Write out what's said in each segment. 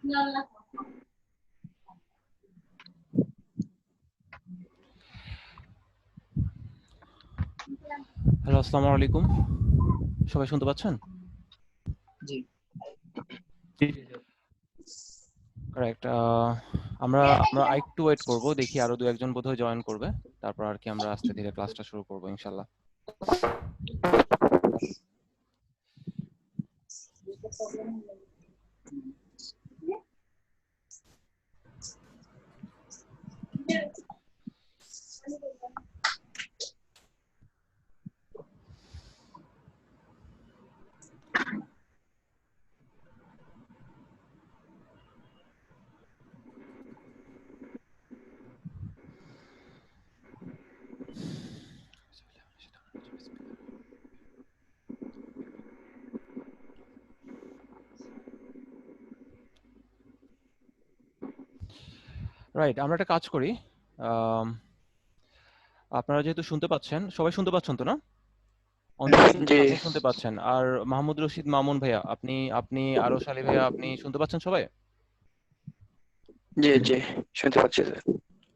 Hello, আসসালামু আলাইকুম। সবাই শুনতে পাচ্ছেন? জি। কারেক্ট। আমরা একটু ওয়েট করব, দেখি আরো 2-1 জন বোধহয় জয়েন করবে, তারপর আর কি আমরা আস্তে ধীরে ক্লাসটা শুরু করব ইনশাআল্লাহ। রাইট, আমরা একটা কাজ করি। আপনারা যেহেতু শুনতে পাচ্ছেন, সবাই শুনতে পাচ্ছেন তো না? জি আপনি শুনতে পাচ্ছেন, আর মাহমুদ রশিদ মামুন ভাইয়া, আপনি আরো আলী ভাইয়া, আপনি শুনতে পাচ্ছেন সবাই? জি জি শুনতে পাচ্ছি স্যার।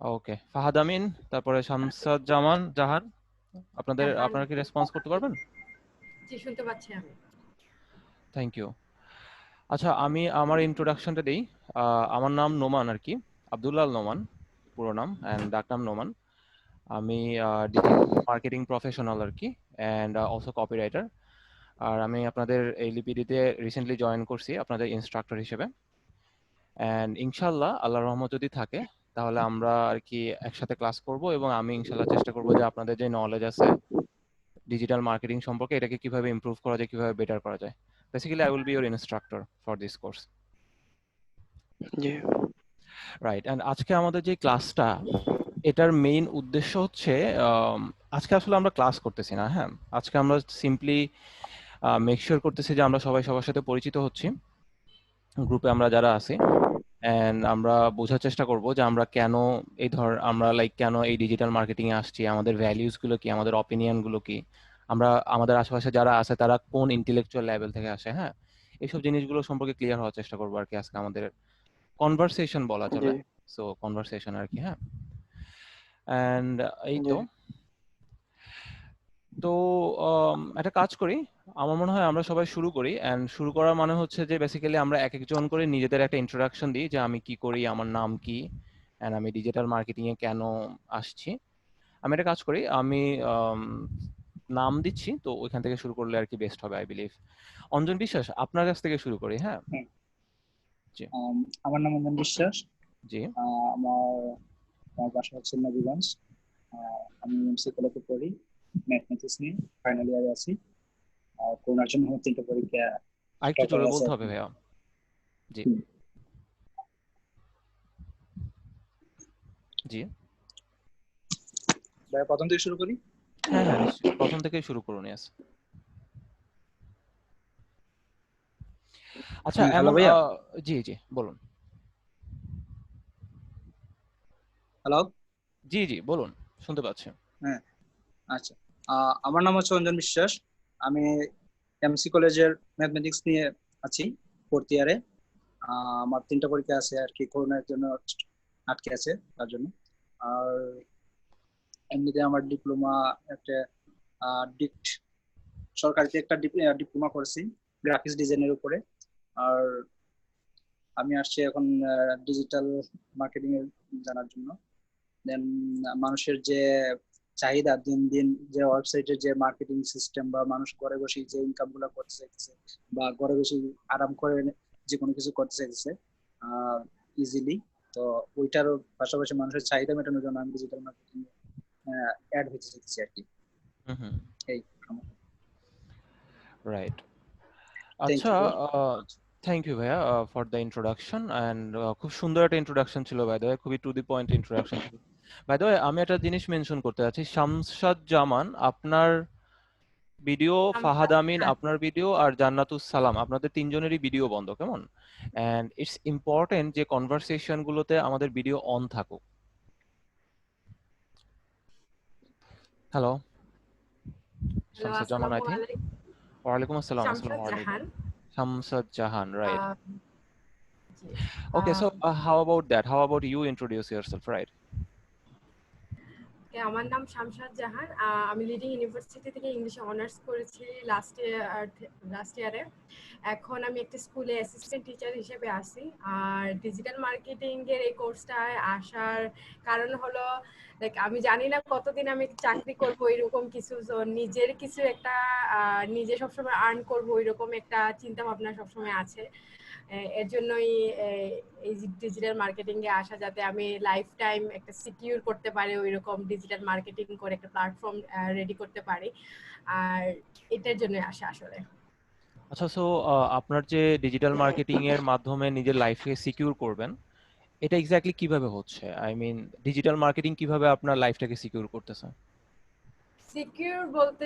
ওকে, ফাহাদ আমিন, তারপরে শামসাদ জাহান, আপনারা কি রেসপন্স করতে পারবেন? জি, শুনতে পাচ্ছি আমি। Thank you. আচ্ছা, আমি আমার ইন্ট্রোডাকশনটা দিই। আমার নাম নোমান আর কি, আব্দুল্লাহ নোমান পুরো নাম, অ্যান্ড ডাকনাম নোমান। আমি ডিজিটাল মার্কেটিং প্রফেশনাল আর কি, অ্যান্ড অলসো কপিরাইটার। আর আমি আপনাদের এই লিপিডিতে রিসেন্টলি জয়েন করছি আপনাদের ইনস্ট্রাক্টর হিসেবে। অ্যান্ড ইনশাল্লাহ আল্লাহর রহমত যদি থাকে তাহলে আমরা আর কি একসাথে ক্লাস করব, এবং আমি ইনশাল্লাহ চেষ্টা করব যে আপনাদের যে নলেজ আছে ডিজিটাল মার্কেটিং সম্পর্কে, এটাকে কিভাবে ইমপ্রুভ করা যায়, কিভাবে বেটার করা যায়। Basically I will be your instructor for this course. G right, and আজকে আমাদের যে ক্লাসটা, এটার মেইন উদ্দেশ্য হচ্ছে, আজকে আসলে আমরা ক্লাস করতেছি না, হ্যাঁ। আজকে আমরা সিম্পলি মেক শিওর করতেছি যে আমরা সবাই সবার সাথে পরিচিত হচ্ছি, গ্রুপে আমরা যারা আছি, অ্যান্ড আমরা বোঝার চেষ্টা করব যে আমরা কেন কেন এই ডিজিটাল মার্কেটিং এ আসছি, আমাদের ভ্যালিউস গুলো কি, আমাদের অপিনিয়ন গুলো কি, আমরা আমাদের আশেপাশে যারা আছে তারা কোন ইন্টেলেকচুয়াল লেভেল থেকে আসে, হ্যাঁ। এইসব জিনিসগুলো সম্পর্কে ক্লিয়ার হওয়ার চেষ্টা করবো আর কি আজকে আমাদের কনভারসেশন বলা জি চলে। সো কনভারসেশন আর কি, হ্যাঁ। অ্যান্ড এই জি তো তো একটা কাজ করি, আমার মনে হয় আমরা সবাই শুরু করি। অ্যান্ড শুরু করার মানে হচ্ছে যে বেসিক্যালি আমরা এক একজন করে নিজেদের একটা ইন্ট্রোডাকশন দিই, যে আমি কি করি, আমার নাম কি, অ্যান্ড আমি ডিজিটাল মার্কেটিং এ কেন আসছি। আমি একটা কাজ করি, আমি নাম দিচ্ছি, তো ওইখান থেকে শুরু করলে আর কি বেস্ট হবে আই বিলিভ। অঞ্জন বিশ্বাস, আপনার কাছ থেকে শুরু করি, হ্যাঁ। হ্যাঁ। জি আমার নাম অঞ্জন বিশ্বাস। জি আমার আমার বাসা হচ্ছে নবীগঞ্জ। আমি এমসি কলেজে পড়ি, ম্যাথমেটিক্স নিয়ে ফাইনাল ইয়ারে আছি। আর করোনার জন্য আমার 3টা পরীক্ষা আরেকটু stop জোরে হয়ে আছে বলতে আর হবে কি। ভাইয়া। জি জি ভাই, প্রথম থেকে শুরু করি। হ্যাঁ হ্যাঁ, নিশ্চয়ই প্রথম থেকেই শুরু করুন। ইয়াস। আচ্ছা, হ্যালো এমন ভাইয়া। জি জি বলুন। হ্যালো। জি জি বলুন, শুনতে পাচ্ছি। হ্যাঁ, আচ্ছা। আমার নাম হচ্ছে অঞ্জন বিশ্বাস। আমি এমসি কলেজের ম্যাথমেটিক্স নিয়ে আছি 4th ইয়ারে। আমার 3টা পরীক্ষা আছে আর কি, করোনার জন্য আটকে আছে তার জন্য। আর এমনিতে আমার ডিপ্লোমা একটা ডিক্ট সরকারিতে একটা ডিপ্লোমা করেছি গ্রাফিক্স ডিজাইনের উপরে। আর আমি আসছি এখন ডিজিটাল মার্কেটিং এর জানার জন্য। দেন মানুষের যে চাহিদা দিন দিন, যে ওয়েবসাইটের যে মার্কেটিং সিস্টেম, বা মানুষ ঘরে বসে যে ইনকাম গুলো করতে চাইতেছে, বা ঘরে বসে আরাম করে যে কোনো কিছু করতে চাইতেছে ইজিলি, তো ওইটার পাশাপাশি মানুষের চাহিদা মেটানোর জন্য আমি ডিজিটাল মার্কেটিং অ্যাড হতে চাইতেছি আর কি। হুম, এই রাইট। থ্যাংক আচ্ছা, ইউ। থ্যাংক ইউ ভাইয়া ফর দ্য ইন্ট্রোডাকশন, অ্যান্ড খুব সুন্দর একটা ইন্ট্রোডাকশন ছিল বাই দ্য ওয়ে, খুবই টু দি পয়েন্ট ইন্ট্রোডাকশন ছিল। বাই দ্য ওয়ে, আমি একটা জিনিস মেনশন করতে চাচ্ছি, শামসাদ জামান আপনার ভিডিও, ফাহাদ আমিন আপনার ভিডিও, আর জান্নাতুস সালাম আপনাদের তিনজনেরই ভিডিও বন্ধ, কেমন? অ্যান্ড ইটস ইম্পর্টেন্ট যে কনভারসেশন গুলোতে আমাদের ভিডিও অন থাকুক। Hello, hello, Shamsad Zaman, I আসসালামু থিঙ্ক। আলাইকুম। ওয়ালাইকুম আসসালাম। শামসাদ আসসালামু আলাইকুম। জাহান। শামসাদ জাহান, রাইট। জি। Okay, so how about that? How about you introduce yourself, right? আমার নাম শামশাদ জাহান। আমি লিডিং ইউনিভার্সিটি থেকে ইংলিশে অনার্স করেছি লাস্ট ইয়ারে। এখন আমি একটা স্কুলে অ্যাসিস্ট্যান্ট টিচার হিসেবে আছি। আর ডিজিটাল মার্কেটিং এর এই কোর্সটায় আসার কারণ হলো লাইক আমি জানি না কতদিন আমি চাকরি করবো, এরকম কিছু নিজের কিছু একটা নিজে সবসময় আর্ন করবো এরকম একটা চিন্তা ভাবনা সবসময় আছে। এর জন্যই এই ডিজিটাল মার্কেটিং এ আসা, যাতে আমি লাইফ টাইম একটা সিকিউর করতে পারি, ওইরকম ডিজিটাল মার্কেটিং করে একটা প্ল্যাটফর্ম রেডি করতে পারি। আর এটার জন্য আসা আসলে। আচ্ছা, সো আপনার যে ডিজিটাল মার্কেটিং এর মাধ্যমে নিজের লাইফকে সিকিউর করবেন, এটা এক্স্যাক্টলি কিভাবে হচ্ছে? আই মিন, ডিজিটাল মার্কেটিং কিভাবে আপনার লাইফটাকে সিকিউর করতেছে? সিকিউর বলতে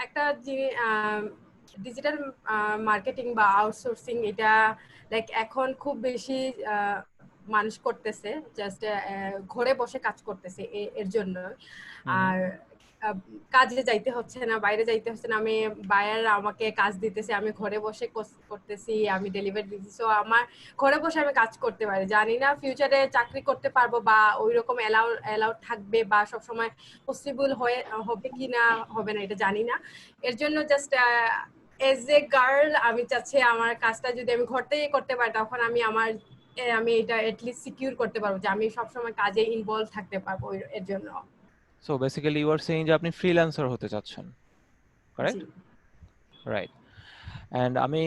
একটা ডিজিটাল মার্কেটিং বা আউটসোর্সিং, এটা লাইক এখন খুব বেশি মানুষ করতেছে, জাস্ট ঘরে বসে কাজ করতেছে এর জন্য। আর কাজে যাইতে হচ্ছে না, বাইরে যাইতে হচ্ছে না, আমি বায়ার আমাকে কাজ দিতেছে, আমি ঘরে বসে করতেছি, আমি ডেলিভারি দিতেছি। সো আমার ঘরে বসে আমি কাজ করতে পারি। জানি না ফিউচারে চাকরি করতে পারবো বা ওইরকম অ্যালাউড থাকবে বা সবসময় পসিবল হবে কি না হবে না, এটা জানি না। এর জন্য জাস্ট এজ এ গার্ল আমি চাচ্ছি আমার কাজটা যদি আমি ঘর থেকে করতে পারি, তখন আমি এটা এটলিস্ট সিকিউর করতে পারবো যে আমি সবসময় কাজে ইনভলভ থাকতে পারবো এর জন্য। So basically you are saying যে আপনি ফ্রিল্যান্সার হতে চাচ্ছেন, জি কারেক্ট? রাইট। অ্যান্ড আমি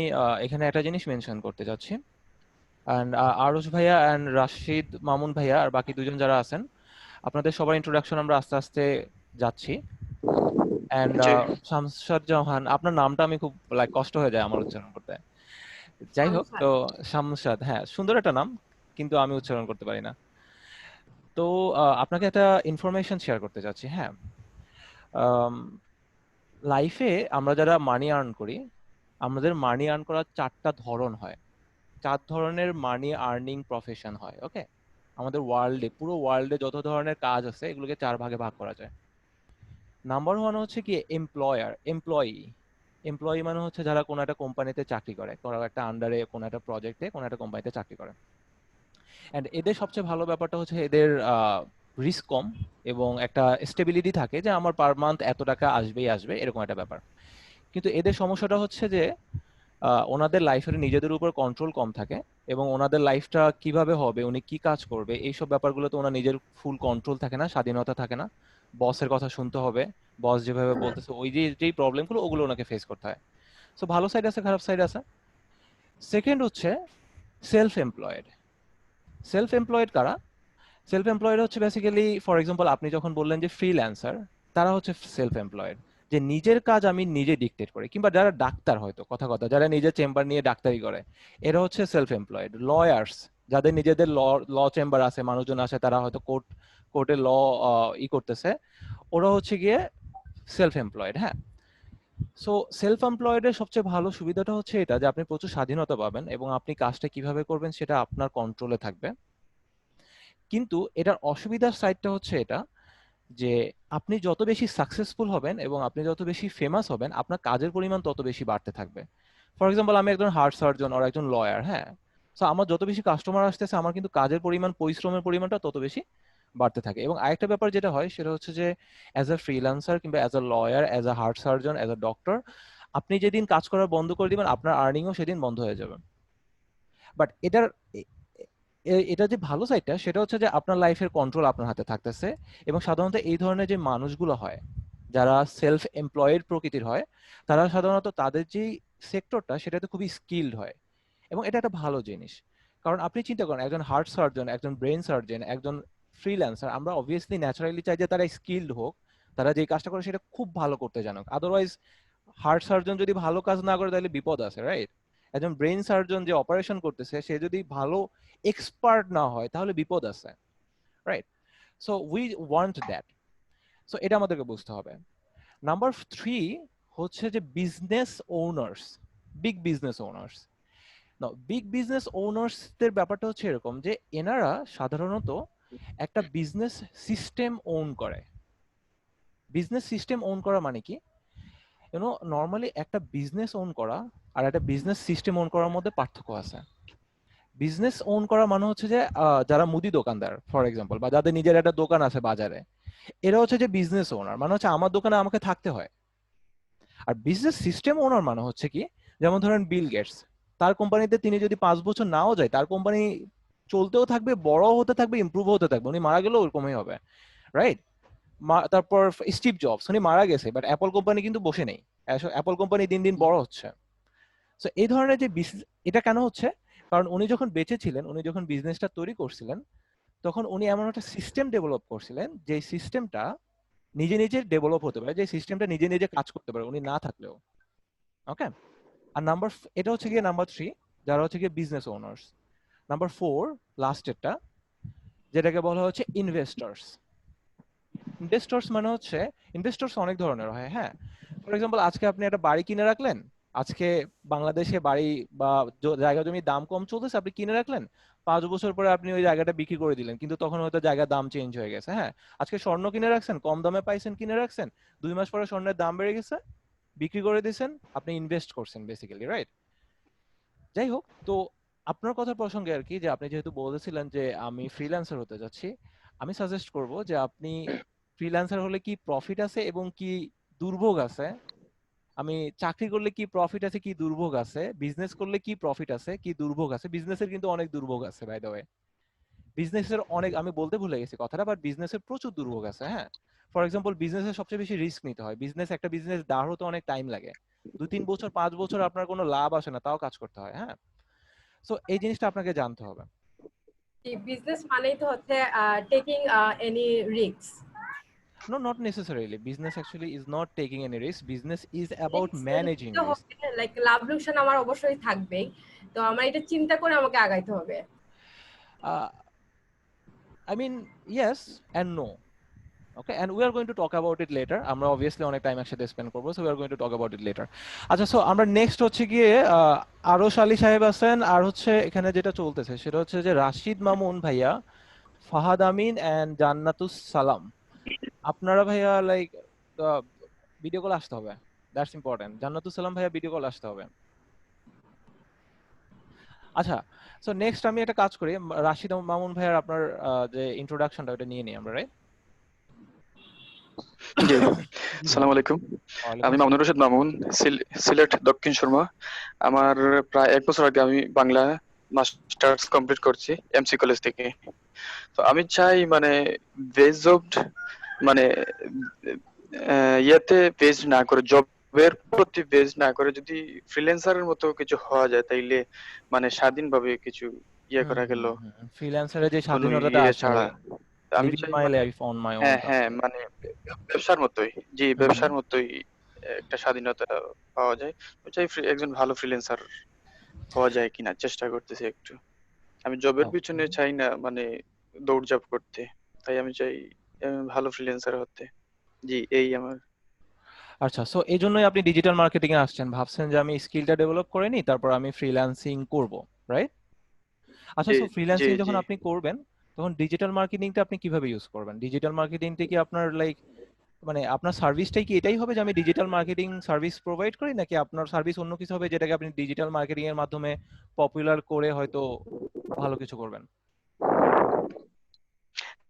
এখানে একটা জিনিস মেনশন করতে চাচ্ছি। অ্যান্ড আরুষ ভাইয়া অ্যান্ড রাশিদ মামুন ভাইয়া আর বাকি দুজন যারা আছেন, আপনাদের সবার ইন্ট্রোডাকশন আমরা আস্তে আস্তে যাচ্ছি। অ্যান্ড জি শামশাদ জাহান, আপনার নামটা আমি খুব লাইক কষ্ট হয়ে যায় আমার উচ্চারণ করতে। যাই হোক, শামসাদ। তো শামশাদ, হ্যাঁ, সুন্দর একটা নাম, কিন্তু আমি উচ্চারণ করতে পারি না। তো আপনাকে একটা ইনফরমেশন শেয়ার করতে চাচ্ছি। হ্যাঁ, লাইফে আমরা যারা মানি আর্ন করি, আমাদের মানি আর্ন করার 4টা ধরন হয়। 4 ধরনের মানি আর্নিং প্রফেশন হয়। ওকে, আমাদের ওয়ার্ল্ডে, পুরো ওয়ার্ল্ডে যত ধরনের কাজ আছে এগুলোকে 4 ভাগে ভাগ করা যায়। নাম্বার 1 হচ্ছে কি এমপ্লয়ি। এমপ্লয়ি মানে হচ্ছে যারা কোনো একটা কোম্পানিতে চাকরি করে, কোনো একটা আন্ডারে, কোনো একটা প্রজেক্টে, কোনো একটা কোম্পানিতে চাকরি করে। অ্যান্ড এদের সবচেয়ে ভালো ব্যাপারটা হচ্ছে এদের রিস্ক কম এবং একটা স্টেবিলিটি থাকে যে আমার পার মান্থ এত টাকা আসবেই আসবে, এরকম একটা ব্যাপার। কিন্তু এদের সমস্যাটা হচ্ছে যে ওনাদের লাইফের নিজেদের উপর কন্ট্রোল কম থাকে এবং ওনাদের লাইফটা কিভাবে হবে, উনি কি কাজ করবে, এইসব ব্যাপারগুলোতে ওনার নিজের ফুল কন্ট্রোল থাকে না, স্বাধীনতা থাকে না। বসের কথা শুনতে হবে, বস যেভাবে বলতেছে ওই যেই প্রবলেমগুলো ওগুলো ওনাকে ফেস করতে হয়। সো ভালো সাইড আছে, খারাপ সাইড আছে। সেকেন্ড হচ্ছে সেলফ এমপ্লয়েড। সেলফ এমপ্লয়েড কারা? সেলফ এমপ্লয়েড হচ্ছে বেসিক্যালি, ফর এক্সাম্পল আপনি যখন বললেন যে ফ্রিল্যান্সার, তারা হচ্ছে সেলফ এমপ্লয়েড, যে নিজের কাজ আমি নিজে ডিক্টেট করি। কিংবা যারা ডাক্তার, হয়তো কথা কথা যারা নিজের চেম্বার নিয়ে ডাক্তারি করে, এরা হচ্ছে সেলফ এমপ্লয়েড। লয়ার্স, যাদের নিজেদের ল চেম্বার আছে, মানুষজন আসে, তারা হয়তো কোর্টে ল করতেছে, ওরা হচ্ছে গিয়ে সেলফ এমপ্লয়েড। হ্যাঁ, সো সেলফ এমপ্লয়েডের সবচেয়ে ভালো সুবিধাটা হচ্ছে এটা যে আপনি প্রচুর স্বাধীনতা পাবেন এবং আপনি কাজটা কিভাবে করবেন সেটা আপনার কন্ট্রোলে থাকবে। কিন্তু এটার অসুবিধার সাইডটা হচ্ছে এটা যে আপনি যত বেশি সাকসেসফুল হবেন এবং আপনি যত বেশি ফেমাস হবেন, আপনার কাজের পরিমাণ তত বেশি বাড়তে থাকবে। ফর এক্সাম্পল, আমি একজন হার্ট সার্জন আর একজন লয়ার। হ্যাঁ, সো আমার যত বেশি কাস্টমার আসতেছে, আমার কিন্তু কাজের পরিমাণ, পরিশ্রমের পরিমাণটা তত বেশি বাড়তে থাকে। এবং আরেকটা ব্যাপার যেটা হয় সেটা হচ্ছে যে অ্যাজ আ ফ্রিল্যান্সার কিংবা as a lawyer, as a heart surgeon, as a doctor, আপনি যেদিন কাজ করা বন্ধ করে দিবেন, আপনার আর্নিংও সেদিন বন্ধ হয়ে যাবে। বাট এটা যে ভালো সাইডটা সেটা হচ্ছে যে আপনার লাইফের কন্ট্রোল আপনার হাতে থাকতেছে। এবং সাধারণত এই ধরনের যে মানুষগুলো হয়, যারা সেলফ এমপ্লয়েড প্রকৃতির হয়, তারা সাধারণত তাদের যে সেক্টরটা সেটাতে খুবই স্কিলড হয়। এবং এটা একটা ভালো জিনিস, কারণ আপনি চিন্তা করেন, একজন হার্ট সার্জন, একজন ব্রেন সার্জন, একজন ফ্রিল্যান্সার, আমরা অবভিয়াসলি ন্যাচারালি চাই যে তারা স্কিলড হোক, তারা যে কাজটা করে সেটা খুব ভালো করতে জানুক। আদারওয়াইজ হার্ট সার্জন যদি ভালো কাজ না করে তাহলে বিপদ আছে, রাইট? একজন ব্রেন সার্জন যে অপারেশন করতেছে, সে যদি ভালো এক্সপার্ট না হয় তাহলে বিপদ আছে, right? So we want that. So এটা আমাদেরকে বুঝতে হবে। নাম্বার 3 হচ্ছে যে business owners, big business owners. না, বিগ বিজনেস ওনার্সদের ব্যাপারটা হচ্ছে এরকম যে এনারা সাধারণত একটা বিজনেস সিস্টেম ওন করে। বিজনেস সিস্টেম ওন করা মানে কি? নর্মালি একটা বিজনেস ওন করা আর একটা বিজনেস সিস্টেম ওন করার মধ্যে পার্থক্য আছে। বিজনেস ওন করা মানে হচ্ছে যে যারা মুদি দোকানদার ফর এক্সাম্পল, বা যাদের নিজের একটা দোকান আছে বাজারে, এরা হচ্ছে যে বিজনেস ওনার, মানে হচ্ছে আমার দোকানে আমাকে থাকতে হয়। আর বিজনেস সিস্টেম ওনার মানে হচ্ছে কি, যেমন ধরেন বিল গেটস, তার কোম্পানিতে তিনি যদি 5 বছর নাও যায়, তার কোম্পানি চলতেও থাকবে, বড় হতে থাকবে, ইমপ্রুভ হতে থাকবে, উনি মারা গেলেও ওরকমই হবে, রাইট? তারপর স্টিভ জবস, উনি মারা গেছে, বাট অ্যাপল কোম্পানি কিন্তু বসে নেই, অ্যাপল কোম্পানি দিন দিন বড় হচ্ছে। সো এই ধরনের যে এটা কেন হচ্ছে, কারণ উনি যখন বেঁচে ছিলেন, উনি যখন বিজনেসটা তৈরি করছিলেন, তখন উনি এমন একটা সিস্টেম ডেভেলপ করছিলেন যে সিস্টেমটা নিজে নিজে ডেভেলপ হতে পারে, যে সিস্টেমটা নিজে নিজে কাজ করতে পারে উনি না থাকলেও। ওকে। আর এটা হচ্ছে গিয়ে নাম্বার 3, যারা হচ্ছে গিয়ে বিজনেস ওনার্স। নাম্বার 4, লাস্টেরটা, যেটাকে বলা হচ্ছে ইনভেস্টর্স। ইনভেস্টর্স মানে হচ্ছে, ইনভেস্টর্স অনেক ধরনের হয়, হ্যাঁ। ফর এক্সাম্পল, আজকে আপনি একটা বাড়ি কিনে রাখলেন, আজকে বাংলাদেশে বাড়ি বা জায়গা জমির দাম কম চলতেছে, আপনি কিনে রাখলেন, 5 বছর পরে আপনি ওই জায়গাটা বিক্রি করে দিলেন, কিন্তু তখন হয়তো জায়গার দাম চেঞ্জ হয়ে গেছে, হ্যাঁ। আজকে স্বর্ণ কিনে রাখছেন, কম দামে পাইছেন, কিনে রাখছেন, 2 মাস পরে স্বর্ণের দাম বেড়ে গেছে, বিক্রি করে দিয়েছেন, আপনি ইনভেস্ট করছেন বেসিক্যালি, রাইট? যাই হোক, তো আপনার কথার প্রসঙ্গে আর কি, যে আপনি যেহেতু বলেছিলেন যে আমি ফ্রিল্যান্সার হতে যাচ্ছি, আমি সাজেস্ট করব যে আপনি ফ্রিল্যান্সার হলে কি প্রফিট আছে এবং কি দুর্ভোগ আছে, আমি চাকরি করলে কি প্রফিট আছে কি দুর্ভোগ আছে, বিজনেস করলে কি প্রফিট আছে কি দুর্ভোগ আছে। বিজনেসের কিন্তু অনেক দুর্ভোগ আছে, বাই দ্য ওয়ে। বিজনেসের অনেক, আমি বলতে ভুলে গেছি কথাটা, বাট বিজনেসের প্রচুর দুর্ভোগ আছে, হ্যাঁ। ফর এক্সাম্পল, বিজনেসের সবচেয়ে বেশি রিস্ক নিতে হয়, একটা বিজনেস দাঁড় হতে অনেক টাইম লাগে, 2-3 বছর 5 বছর আপনার কোনো লাভ আসে না, তাও কাজ করতে হয়, হ্যাঁ। সো এই জিনিসটা আপনাকে জানতে হবে। বিজনেস মানেই তো হচ্ছে taking any risk. No, not necessarily. Business actually is not taking any risk. Business is about risk managing নিতে risk. হবে, লাইক লাভ লোকসান আমার অবশ্যই থাকবেই, তো আমার এটা চিন্তা করে আমাকে আগাইতে হবে। Uh, I mean, yes and no. Okay, and we are going to talk about it later. আমরা obviously অনেক টাইম একসাথে স্পেন্ড করবো, so we are going to talk about it later. আচ্ছা, সো আমরা নেক্সট হচ্ছে গিয়ে আরশ আলী সাহেব আছেন, আর হচ্ছে এখানে যেটা চলতেছে সেটা হচ্ছে যে রাশিদ মামুন ভাইয়া, ফাহাদ আমিন এন্ড জান্নাতুস সালাম। আপনারা ভাইয়া লাইক ভিডিও কল আসতে হবে, দ্যাটস ইম্পর্টেন্ট। জান্নাতুস সালাম ভাইয়া ভিডিও কল আসতে হবে। আচ্ছা, সো নেক্সট আমি একটা কাজ করি, রাশিদ মামুন ভাইয়ার আপনার যে ইন্ট্রোডাকশনটা ওটা নিয়ে নিই আমরা, রাইট? জি, জি ভাইয়া। আসসালামু আলাইকুম। ওয়ালাইকুম আমি আসসালাম। মামুনুর রশিদ মামুন, সিলেট দক্ষিণ সুরমা। আমার প্রায় 1 বছর আগে আমি বাংলা মাস্টার্স কমপ্লিট করছি এমসি কলেজ থেকে। তো আমি চাই মানে বেজড মানে ইয়েতে বেজ না করে, জবের প্রতি বেজ না করে যদি ফ্রিল্যান্সারের মতো কিছু হওয়া যায়, তাইলে মানে স্বাধীনভাবে কিছু ইয়ে করা গেল, ফ্রিল্যান্সারের যে কোনো স্বাধীনতাটা ইয়ে আছে, ছাড়া। আমি লিভিং চাই মাই মানে, লাইফ অন মাই ওন। হ্যাঁ হ্যাঁ, মানে ব্যবসার মতোই, জি ব্যবসার মতোই একটা স্বাধীনতা পাওয়া যায়। আমি চাই একজন ভালো ফ্রিল্যান্সার হওয়া যায় কিনা চেষ্টা করতেছি একটু। আমি জবের পিছনে চাই না মানে দৌড়ঝাঁপ করতে, তাই আমি চাই ভালো ফ্রিল্যান্সার হতে। জি, এই আমার। আচ্ছা, সো এই জন্যই আপনি ডিজিটাল মার্কেটিং এ আসছেন, ভাবছেন যে আমি স্কিলটা ডেভেলপ করে নিই, তারপর আমি ফ্রিল্যান্সিং করব, রাইট? আচ্ছা, জি সো জি ফ্রিল্যান্সিং জি। যখন আপনি করবেন, তখন ডিজিটাল মার্কেটিংটা আপনি কিভাবে ইউজ করবেন? ডিজিটাল মার্কেটিংটা কি আপনার লাইক, মানে আপনার সার্ভিসটাই কি এটাই হবে যে আমি ডিজিটাল মার্কেটিং সার্ভিস প্রোভাইড করি, নাকি আপনার সার্ভিস অন্য কিছু হবে যেটাকে আপনি ডিজিটাল মার্কেটিং এর মাধ্যমে পপুলার করে হয়তো ভালো কিছু করবেন?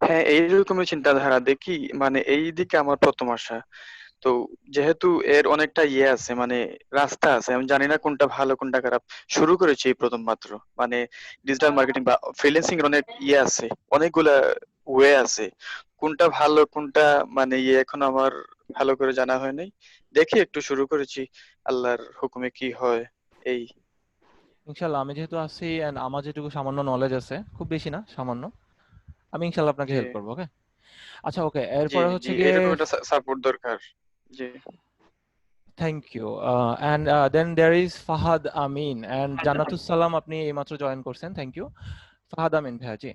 হ্যাঁ, এইরকমই চিন্তাধারা দেখি, মানে এই দিকে আমার প্রথম আসা। তো যেহেতু এর অনেকটা ইয়ে আছে, মানে রাস্তা আছে, আমি জানি না কোনটা ভালো কোনটা খারাপ। শুরু করেছি এই প্রথম মাত্র, মানে ডিজিটাল মার্কেটিং বা ফ্রিল্যান্সিং এর অনেক ইয়ে আছে, অনেকগুলা ওয়ে আছে। কোনটা ভালো কোনটা মানে ইয়ে এখন আমার ভালো করে জানা হয় নাই। দেখি একটু শুরু করেছি, আল্লাহর হুকুমে কি হয় এই। ইনশাল্লাহ, আমি যেহেতু আছি এন্ড আমার যেটুকু সামান্য নলেজ আছে, খুব বেশি না, সামান্য, আমি ইনশাল্লাহ আপনাকে জি হেল্প করবো, ওকে? আচ্ছা, ওকে, জি এরপরে হচ্ছে জি, গিয়ে, এরকম একটা সাপোর্ট দরকার। জি। Thank you. And then there is Fahad Amin and Jannatus Salam, আপনি এইমাত্র জয়েন করছেন, থ্যাংক ইউ। ফাহাদ আমিন ভাইয়া, জি।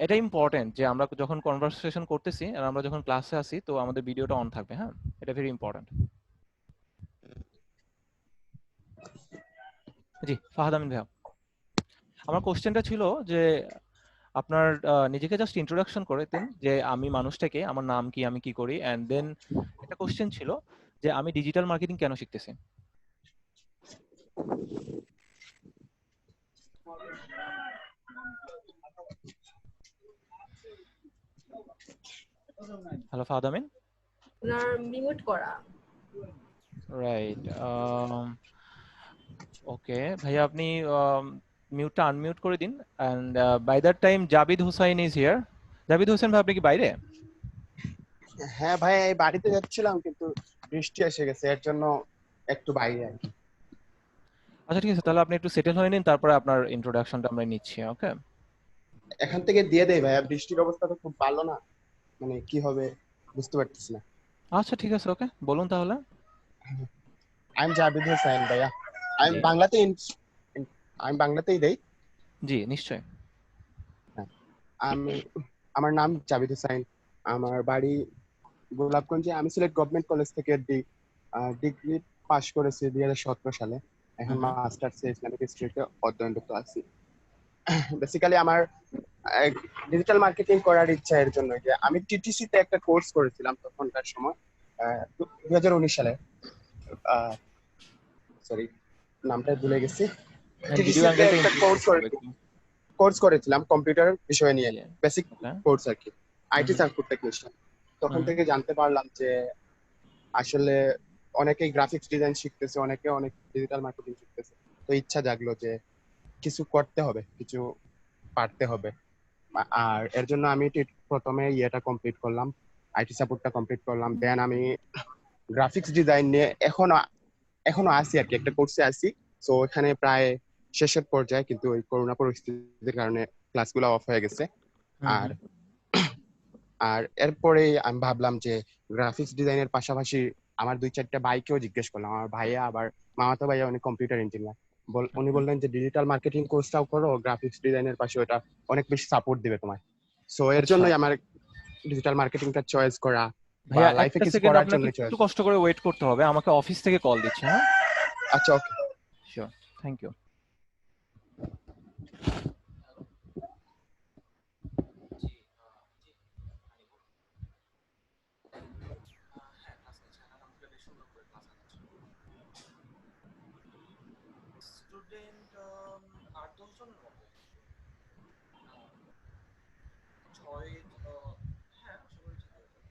এটা ইম্পর্টেন্ট যে আমরা যখন কনভারসেশন করতেছি আর আমরা যখন ক্লাসে আসি, তো আমাদের ভিডিওটা অন থাকবে, হ্যাঁ, এটা ভেরি ইম্পর্টেন্ট। জি, ফাহাদ আমিন ভাইয়া, আমার কোশ্চেনটা ছিল যে আপনার নিজেকে জাস্ট ইন্ট্রোডাকশন করে দেন, যে আমি মানুষটাকে, আমার নাম কি, আমি কি করি, এন্ড দেন একটা কোশ্চেন ছিল যে আমি ডিজিটাল মার্কেটিং কেন শিখতেছি। হ্যালো ফাহাদ আমিন। ওনার মিউট করা। রাইট। ওকে ভাইয়া, আপনি মিউটটা আনমিউট করে দিন। And by that time Jabid Hussain is here. Jabid Hossain ভাই, আপনি কি বাইরে? হ্যাঁ ভাই, এই বাড়িতে যাচ্ছিলাম কিন্তু বৃষ্টি এসে গেছে, এর জন্য একটু বাইরে আর কি। আচ্ছা ঠিক আছে, তাহলে আপনি একটু সেটেল হয়ে নিন, তারপরে আপনার ইন্ট্রোডাকশনটা আমরা নিচ্ছি। ওকে। এখান থেকে দিয়ে দেই ভাইয়া, বৃষ্টির অবস্থা তো খুব ভালো না, মানে কি হবে বুঝতে পারতেছি না। আচ্ছা ঠিক আছে, ওকে বলুন তাহলে। আই এম জাবিদ হোসেন ভাইয়া। আমি জি বাংলাতে আমি বাংলাতেই দেই। জি নিশ্চয়ই। হ্যাঁ, আমি আমার নাম জাবিদ হোসেন, আমার বাড়ি গোলাপগঞ্জে। আমি সিলেট গভর্নমেন্ট কলেজ থেকে ডিগ্রি পাশ করেছি 2017 সালে। এখন হুম। মাস্টার্স ইসলামিক হিস্ট্রিতে অধ্যয়নরত আছি। বেসিক্যালি আমার ডিজিটাল মার্কেটিং করার ইচ্ছা, এর জন্য যে আমি টিটিসি তে একটা কোর্স করেছিলাম তখনকার সময়, 2019 সালে। সরি, নামটা ভুলে গেছি। ভিডিও টিটিসি তে অ্যাঙ্গেলটা একটা ইন্ট্রোডিউস করতে হবে একটু। কোর্স করেছিলাম কম্পিউটার বিষয় নিয়ে, জি। বেসিক ওকে। কোর্স আর কি, আইটি হুম সার্কিট টেকনিশিয়ান। তখন হুম। থেকে জানতে পারলাম যে আসলে অনেকেই গ্রাফিক্স ডিজাইন শিখতেছে, অনেকে অনেক ডিজিটাল মার্কেটিং শিখতেছে। তো ইচ্ছা জাগলো যে কিছু করতে হবে, কিছু পারতে হবে। আর এর জন্য আমি প্রথমে ইয়েটা কমপ্লিট করলাম, আইটি সাপোর্টটা কমপ্লিট করলাম। দেন আমি গ্রাফিক্স ডিজাইন নিয়ে এখনো আছি আর কি, একটা কোর্সে আছি। তো এখানে প্রায় শেষের পর্যায়ে, কিন্তু ওই করোনা পরিস্থিতির কারণে ক্লাসগুলো অফ হয়ে গেছে। হুম আর হুম। আর এরপরে আমি ভাবলাম যে গ্রাফিক্স ডিজাইনের পাশাপাশি আমার 2-4টা ভাইকেও জিজ্ঞেস করলাম, আমার ভাইয়া আবার মামাতো ভাইয়া উনি কম্পিউটার ইঞ্জিনিয়ার। উনি হুম। বললেন যে ডিজিটাল মার্কেটিং কোর্সটাও করো, গ্রাফিক্স ডিজাইনের পাশে ওটা অনেক বেশি সাপোর্ট দিবে তোমায়। সো এর আচ্ছা জন্যই আমার ডিজিটাল মার্কেটিংটা চয়েস করা, বা ভাইয়া, লাইফে একটা কিছু সেকেন্ড করার আপনাকে জন্য একটু চয়েস। কষ্ট করে ওয়েট করতে হবে, আমাকে অফিস থেকে কল দিচ্ছে। হ্যাঁ আচ্ছা, okay. Sure, thank you. Student 8-10 জনের মতো। 6 হ্যাঁ আশা করি ঠিক হয়ে যাবে।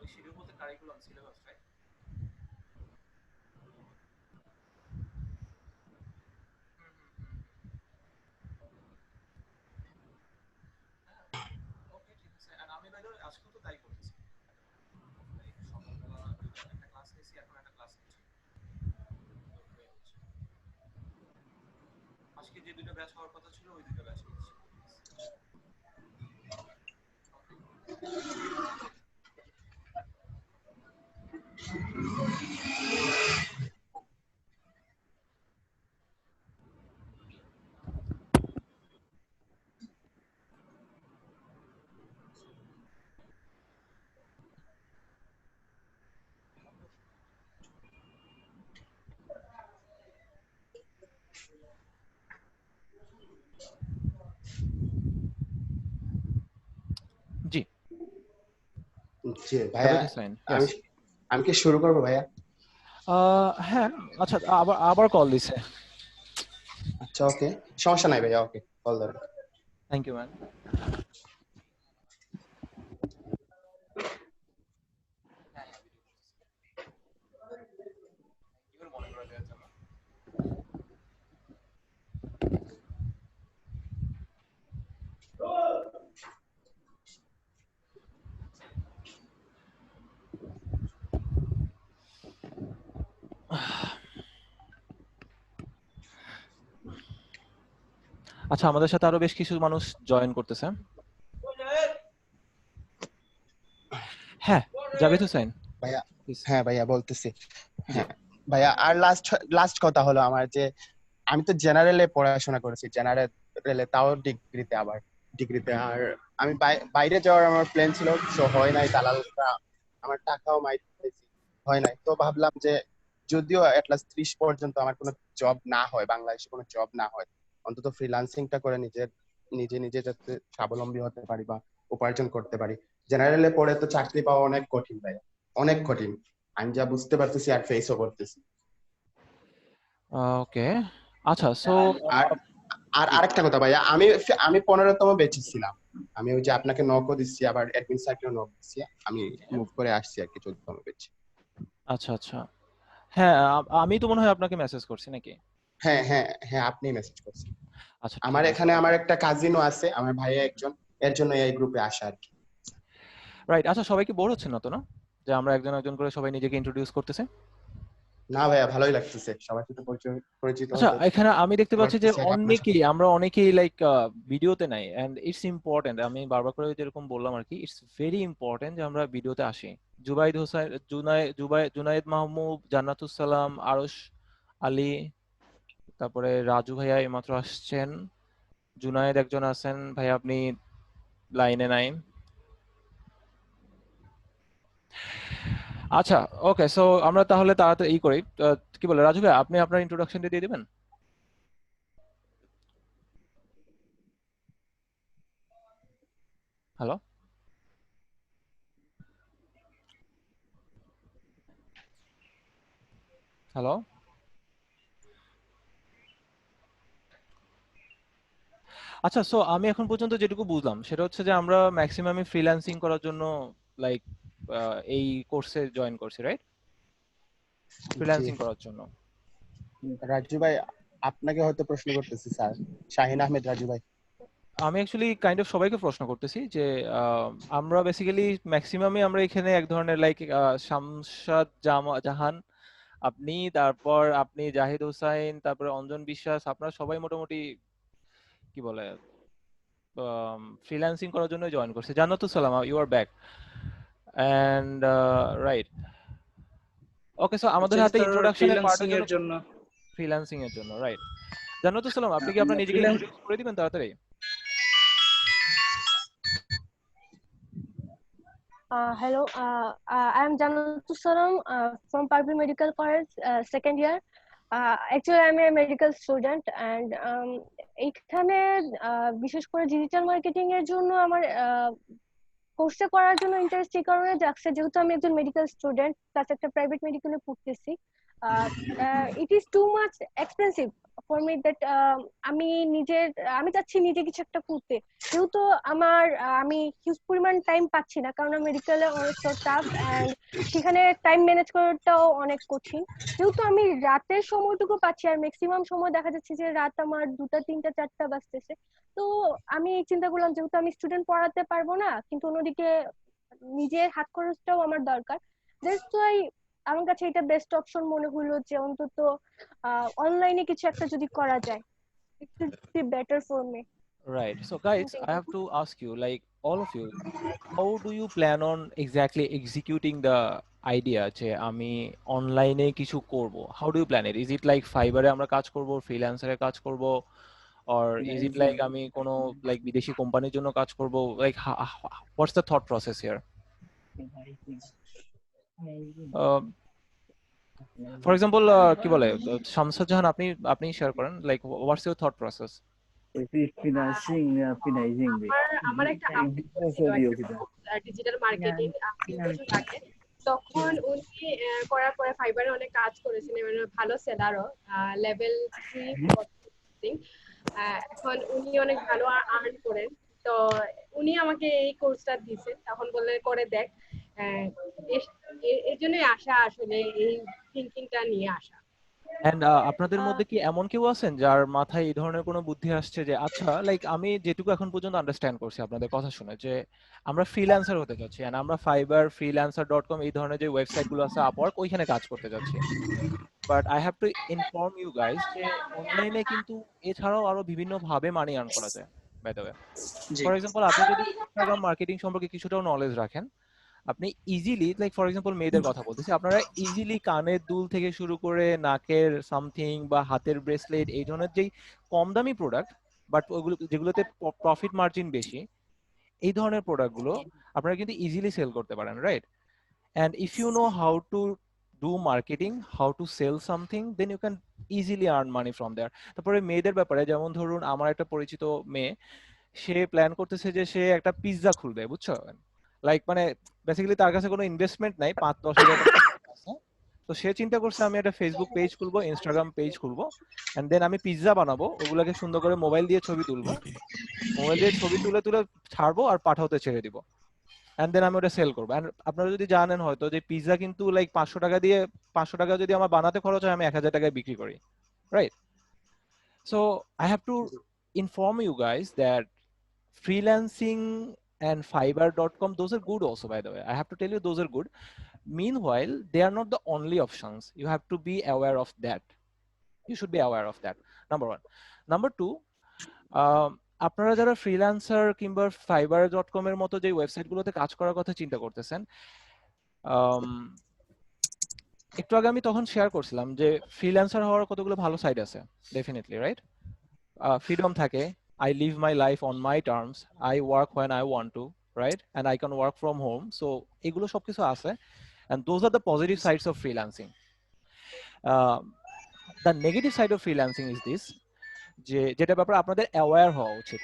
ওই শিডিউল বলতে কারিকুলাম সিলেবাস, রাইট? ওকে ঠিক আছে। আর আমি বাইরে আজকেও তো তাই করতেছি। এই সকালবেলা একটা ক্লাস নিয়েছি, এখন একটা ক্লাস নিচ্ছি। আজকে যে দুটো ব্যাচ হওয়ার কথা ছিল, ওই দুটো ব্যাচ নিচ্ছি। জি জি ভাইয়া, জাভেদ হোসেন, আমি ইয়েস। আমি কি শুরু করবো ভাইয়া? হ্যাঁ। আচ্ছা, আবার আবার কল দিছে। আচ্ছা, ওকে, সমস্যা নাই ভাইয়া, ওকে, কল ধরো। Thank you man. মনে করে দেওয়ার জন্য। আচ্ছা, আমাদের সাথে আরো বেশ কিছু মানুষ জয়েন করতেছে। হ্যাঁ জাভেদ হোসেন, ভাইয়া, প্লিজ। হ্যাঁ ভাইয়া বলতেছি। জি। হ্যাঁ ভাইয়া, আর লাস্ট লাস্ট কথা হলো আমার যে আমি তো জেনারেলে পড়াশোনা করেছি, জেনারেলে তাও ডিগ্রিতে। আর আমি বাইরে যাওয়ার আমার প্ল্যান ছিল, তো হয় নাই। দালালরা আমার টাকাও পাইছি, হয় নাই। তো ভাবলাম যে যদিও অ্যাটলাস্ট 30 পর্যন্ত আমার কোনো জব না হয়, বাংলাদেশে কোনো জব না হয়, অন্তত ফ্রিল্যান্সিংটা করে নিজে নিজে যাতে স্বাবলম্বী হতে পারি বা উপার্জন করতে পারি। জেনারেলে পড়ে তো চাকরি পাওয়া অনেক কঠিন ভাইয়া, অনেক কঠিন। আমি যা বুঝতে পারতেছি আর ফেসও করতেছি। ওকে, আচ্ছা, সো আর আর আরেকটা কথা ভাইয়া, আমি আমি 15তম বেঁচে ছিলাম। আমি ওই যে আপনাকে নকও দিচ্ছি, আবার অ্যাডমিন স্যারকেও নক দিচ্ছি, আমি মুভ করে আসছি আর কি 14তম বেঁচে। আচ্ছা আচ্ছা, হ্যাঁ আমি তো মনে হয় আপনাকে মেসেজ করছি নাকি? হ্যাঁ হ্যাঁ হ্যাঁ, আপনি মেসেজ করছেন। আচ্ছা আমার ঠিক আছে, এখানে আমার একটা কাজিনও আছে, আমার ভাইয়া একজন, এর জন্য এই গ্রুপে আসা আর কি। রাইট। আচ্ছা, সবাইকে বোর হচ্ছে না তো, না যে আমরা একজন একজন করে সবাই নিজেকে ইন্ট্রোডিউস করতেছে? না ভাইয়া, ভালোই লাগতেছে সবার সাথে পরিচিত আচ্ছা, হতে এখানে আমি দেখতে পাচ্ছি যে পারতেছি আর আপনার সাথে। আমরা অনেকেই লাইক ভিডিওতে নাই, এন্ড ইটস ইম্পর্টেন্ট। আমি বারবার করে যেরকম বললাম আর কি, ইটস ভেরি ইম্পর্টেন্ট যে আমরা ভিডিওতে আসি। জুবাইদ হোসেন, জুনায়েদ মাহমুদ, জান্নাতুস সালাম, আরশ আলী, তারপরে রাজু ভাইয়া এইমাত্র আসছেন, জুনায়েদ একজন আছেন ভাই, আপনি লাইনে নাই। আচ্ছা, ওকে, সো আমরা তাহলে তাড়াতাড়ি করি। কি বলে রাজু ভাই, আপনি আপনার ইন্ট্রোডাকশনটা দিয়ে দিবেন? Hello, hello. আচ্ছা, সো আমি এখন পর্যন্ত যেটুকু বুঝলাম সেটা হচ্ছে যে আমরা ম্যাক্সিমামই ফ্রিল্যান্সিং করার জন্য লাইক এই কোর্সে জয়েন করছি, রাইট? জি ফ্রিল্যান্সিং করার জন্য। রাজু ভাই, আপনাকে হয়তো প্রশ্ন করতেছি স্যার, শাহিন আহমেদ রাজু ভাই। আমি অ্যাকচুয়ালি কাইন্ড অফ সবাইকে প্রশ্ন করতেছি যে আমরা বেসিক্যালি ম্যাক্সিমামই আমরা এখানে এক ধরনের লাইক শামশাদ জাহান, আপনি, তারপর আপনি জাহিদ হোসাইন, তারপরে অঞ্জন বিশ্বাস, আপনারা সবাই মোটামুটি কি বলে ফ্রিল্যান্সিং করার জন্য জয়েন করছে। Jannatus Salam, you are back, and right. Okay, so আমাদের হাতে স্যার ইন্ট্রোডাকশনের ফ্রিল্যান্সিং পার্টের জন্য এর জন্য ফ্রিল্যান্সিং এর জন্য, রাইট। জান্নাতুস সালাম, আপনি কি আপনার নিজেকে ফ্রিল্যান্স ইন্ট্রোডিউস করে দিবেন তাড়াতাড়ি? Hello, I am Janatul Saram from Parvin Medical College, second year. Actually, I'm a medical student, and এইখানে বিশেষ করে ডিজিটাল মার্কেটিং এর জন্য আমার কোর্সে করার জন্য ইন্টারেস্ট এই কারণে যাচ্ছে, যেহেতু আমি একজন মেডিকেল স্টুডেন্ট প্লাস একটা প্রাইভেট মেডিকেলে পড়তেছি। It is too much expensive for me that আমি চাচ্ছি নিজে কিছু একটা করতে, যেহেতু আমি হিউজ পরিমাণ টাইম পাচ্ছি না, কারণ মেডিকেলে অনেক টাফ অ্যান্ড সেখানে টাইম ম্যানেজ করাটাও অনেক কঠিন। যেহেতু আমি রাতের সময়টুকু পাচ্ছি, আর ম্যাক্সিমাম সময় দেখা যাচ্ছে যে রাত আমার 2টা 3টা 4টা বাজতেছে। তো আমি চিন্তা করলাম, যেহেতু আমি স্টুডেন্ট পড়াতে পারবো না, কিন্তু অন্যদিকে নিজের হাত খরচটাও আমার দরকার, দ্যাটস ওয়াই আমার কাছে এটা বেস্ট অপশন মনে হলো যে অন্তত অনলাইনে কিছু একটা যদি করা যায়, it will be better for me. Right. So guys, I have to ask you, like all of you, how do you plan on exactly executing the idea যে আমি অনলাইনে কিছু করব? How do you plan it? Is it like Fiverr এ আমরা কাজ করব, ফ্রিল্যান্সারে কাজ করব, or is it like আমি কোনো like বিদেশি কোম্পানির জন্য কাজ করব? Like what's the thought process here? For example, কি বলে শামসাদ জাহান, আপনি শেয়ার করেন, like what's your thought process? আমার একটা আপডেট ছিল ডিজিটাল মার্কেটিং কিছু বছর আগে। তখন উনি করার পরে ফাইবারে অনেক কাজ করেছেন এবং ভালো সেলারও, লেভেল 3 এখন উনি অনেক ভালো আর্ন করেন। তো উনি আমাকে এই কোর্সটা দিয়েছে, তখন বললে করে দেখ। এর জন্যই আসা, আসলে এই থিঙ্কিংটা নিয়ে আসা। এন্ড আপনাদের মধ্যে কি এমন কেউ আছেন যার মাথায় এই ধরনের কোনো বুদ্ধি আসছে যে আচ্ছা, লাইক আমি যেটুকু এখন পর্যন্ত আন্ডারস্ট্যান্ড করছি আপনাদের কথা শুনে, যে আমরা ফ্রিল্যান্সার হতে যাচ্ছি, এন্ড আমরা ফাইবার, freelancer.com এই ধরনের যে ওয়েবসাইট গুলো আছে, আপওয়ার্ক, ওইখানে কাজ করতে যাচ্ছি। But I have to inform you guys যে অনলাইনে কিন্তু এছাড়াও আরো বিভিন্ন ভাবে মানি আর্ন করা যায়, বাই দ্য ওয়ে। জি ফর এক্সাম্পল, আপনি যদি ইনস্টাগ্রাম মার্কেটিং সম্পর্কে কিছুটাও নলেজ রাখেন, আপনি ইজিলি, লাইক ফর এক্সাম্পল মেয়েদের কথা বলতেছি, আপনারা ইজিলি কানের দুল থেকে শুরু করে নাকের সামথিং বা হাতের ব্রেসলেট, এই ধরনের যেই কম দামি প্রোডাক্ট বাট ওইগুলো যেগুলোতে প্রফিট মার্জিন বেশি, এই ধরনের প্রোডাক্টগুলো আপনারা কিন্তু ইজিলি সেল করতে পারেন, right? And if you know how to do marketing, how to sell something, then you can easily earn money from there. তারপরে মেয়েদের ব্যাপারে, যেমন ধরুন আমার একটা পরিচিত মেয়ে, সে প্ল্যান করতেছে যে সে একটা পিৎজা খুলবে, বুঝছো? লাইক মানে বেসিক্যালি তার কাছে কোনো ইনভেস্টমেন্ট নাই, 5-10 হাজার টাকা আছে, তো সে চিন্তা করছে আমি একটা ফেসবুক পেজ খুলবো, ইনস্টাগ্রাম পেজ খুলবো, এন্ড দেন আমি পিৎজা বানাবো, ওগুলাকে সুন্দর করে মোবাইল দিয়ে ছবি তুলবো, মোবাইল দিয়ে ছবি তুলে তুলে ছাড়বো আর পাঠাতে ছেড়ে দিব, এন্ড দেন আমি ওটা সেল করবো। এন্ড আপনারা যদি জানেন হয়তো যে পিৎজা কিন্তু লাইক 500 টাকা দিয়ে, 500 টাকা যদি আমার বানাতে খরচ হয়, আমি 1000 টাকায় বিক্রি করি, right? So I have two inform you guys that freelancing and fiverr.com, those are good also, by the way. I have to tell you, those are good. Meanwhile, they are not the only options. You have to be aware of that. You should be aware of that. Number one. Number two, আপনারা যারা freelancer কিংবা fiverr.com এর মতো যে ওয়েবসাইটগুলোতে কাজ করার কথা চিন্তা করতেছেন, একটু আগে আমি তখন শেয়ার করছিলাম যে ফ্রিল্যান্সার হওয়ার কতগুলো ভালো সাইড আছে, ডেফিনেটলি, রাইট? ফ্রিডম থাকে, I live my life on my terms, I work when I want to, right? And I can work from home. So এগুলো সবকিছু আছে, and those are the positive sides of freelancing. The negative side of freelancing is this, যে যেটা ব্যাপারে আপনাদের aware হওয়া উচিত,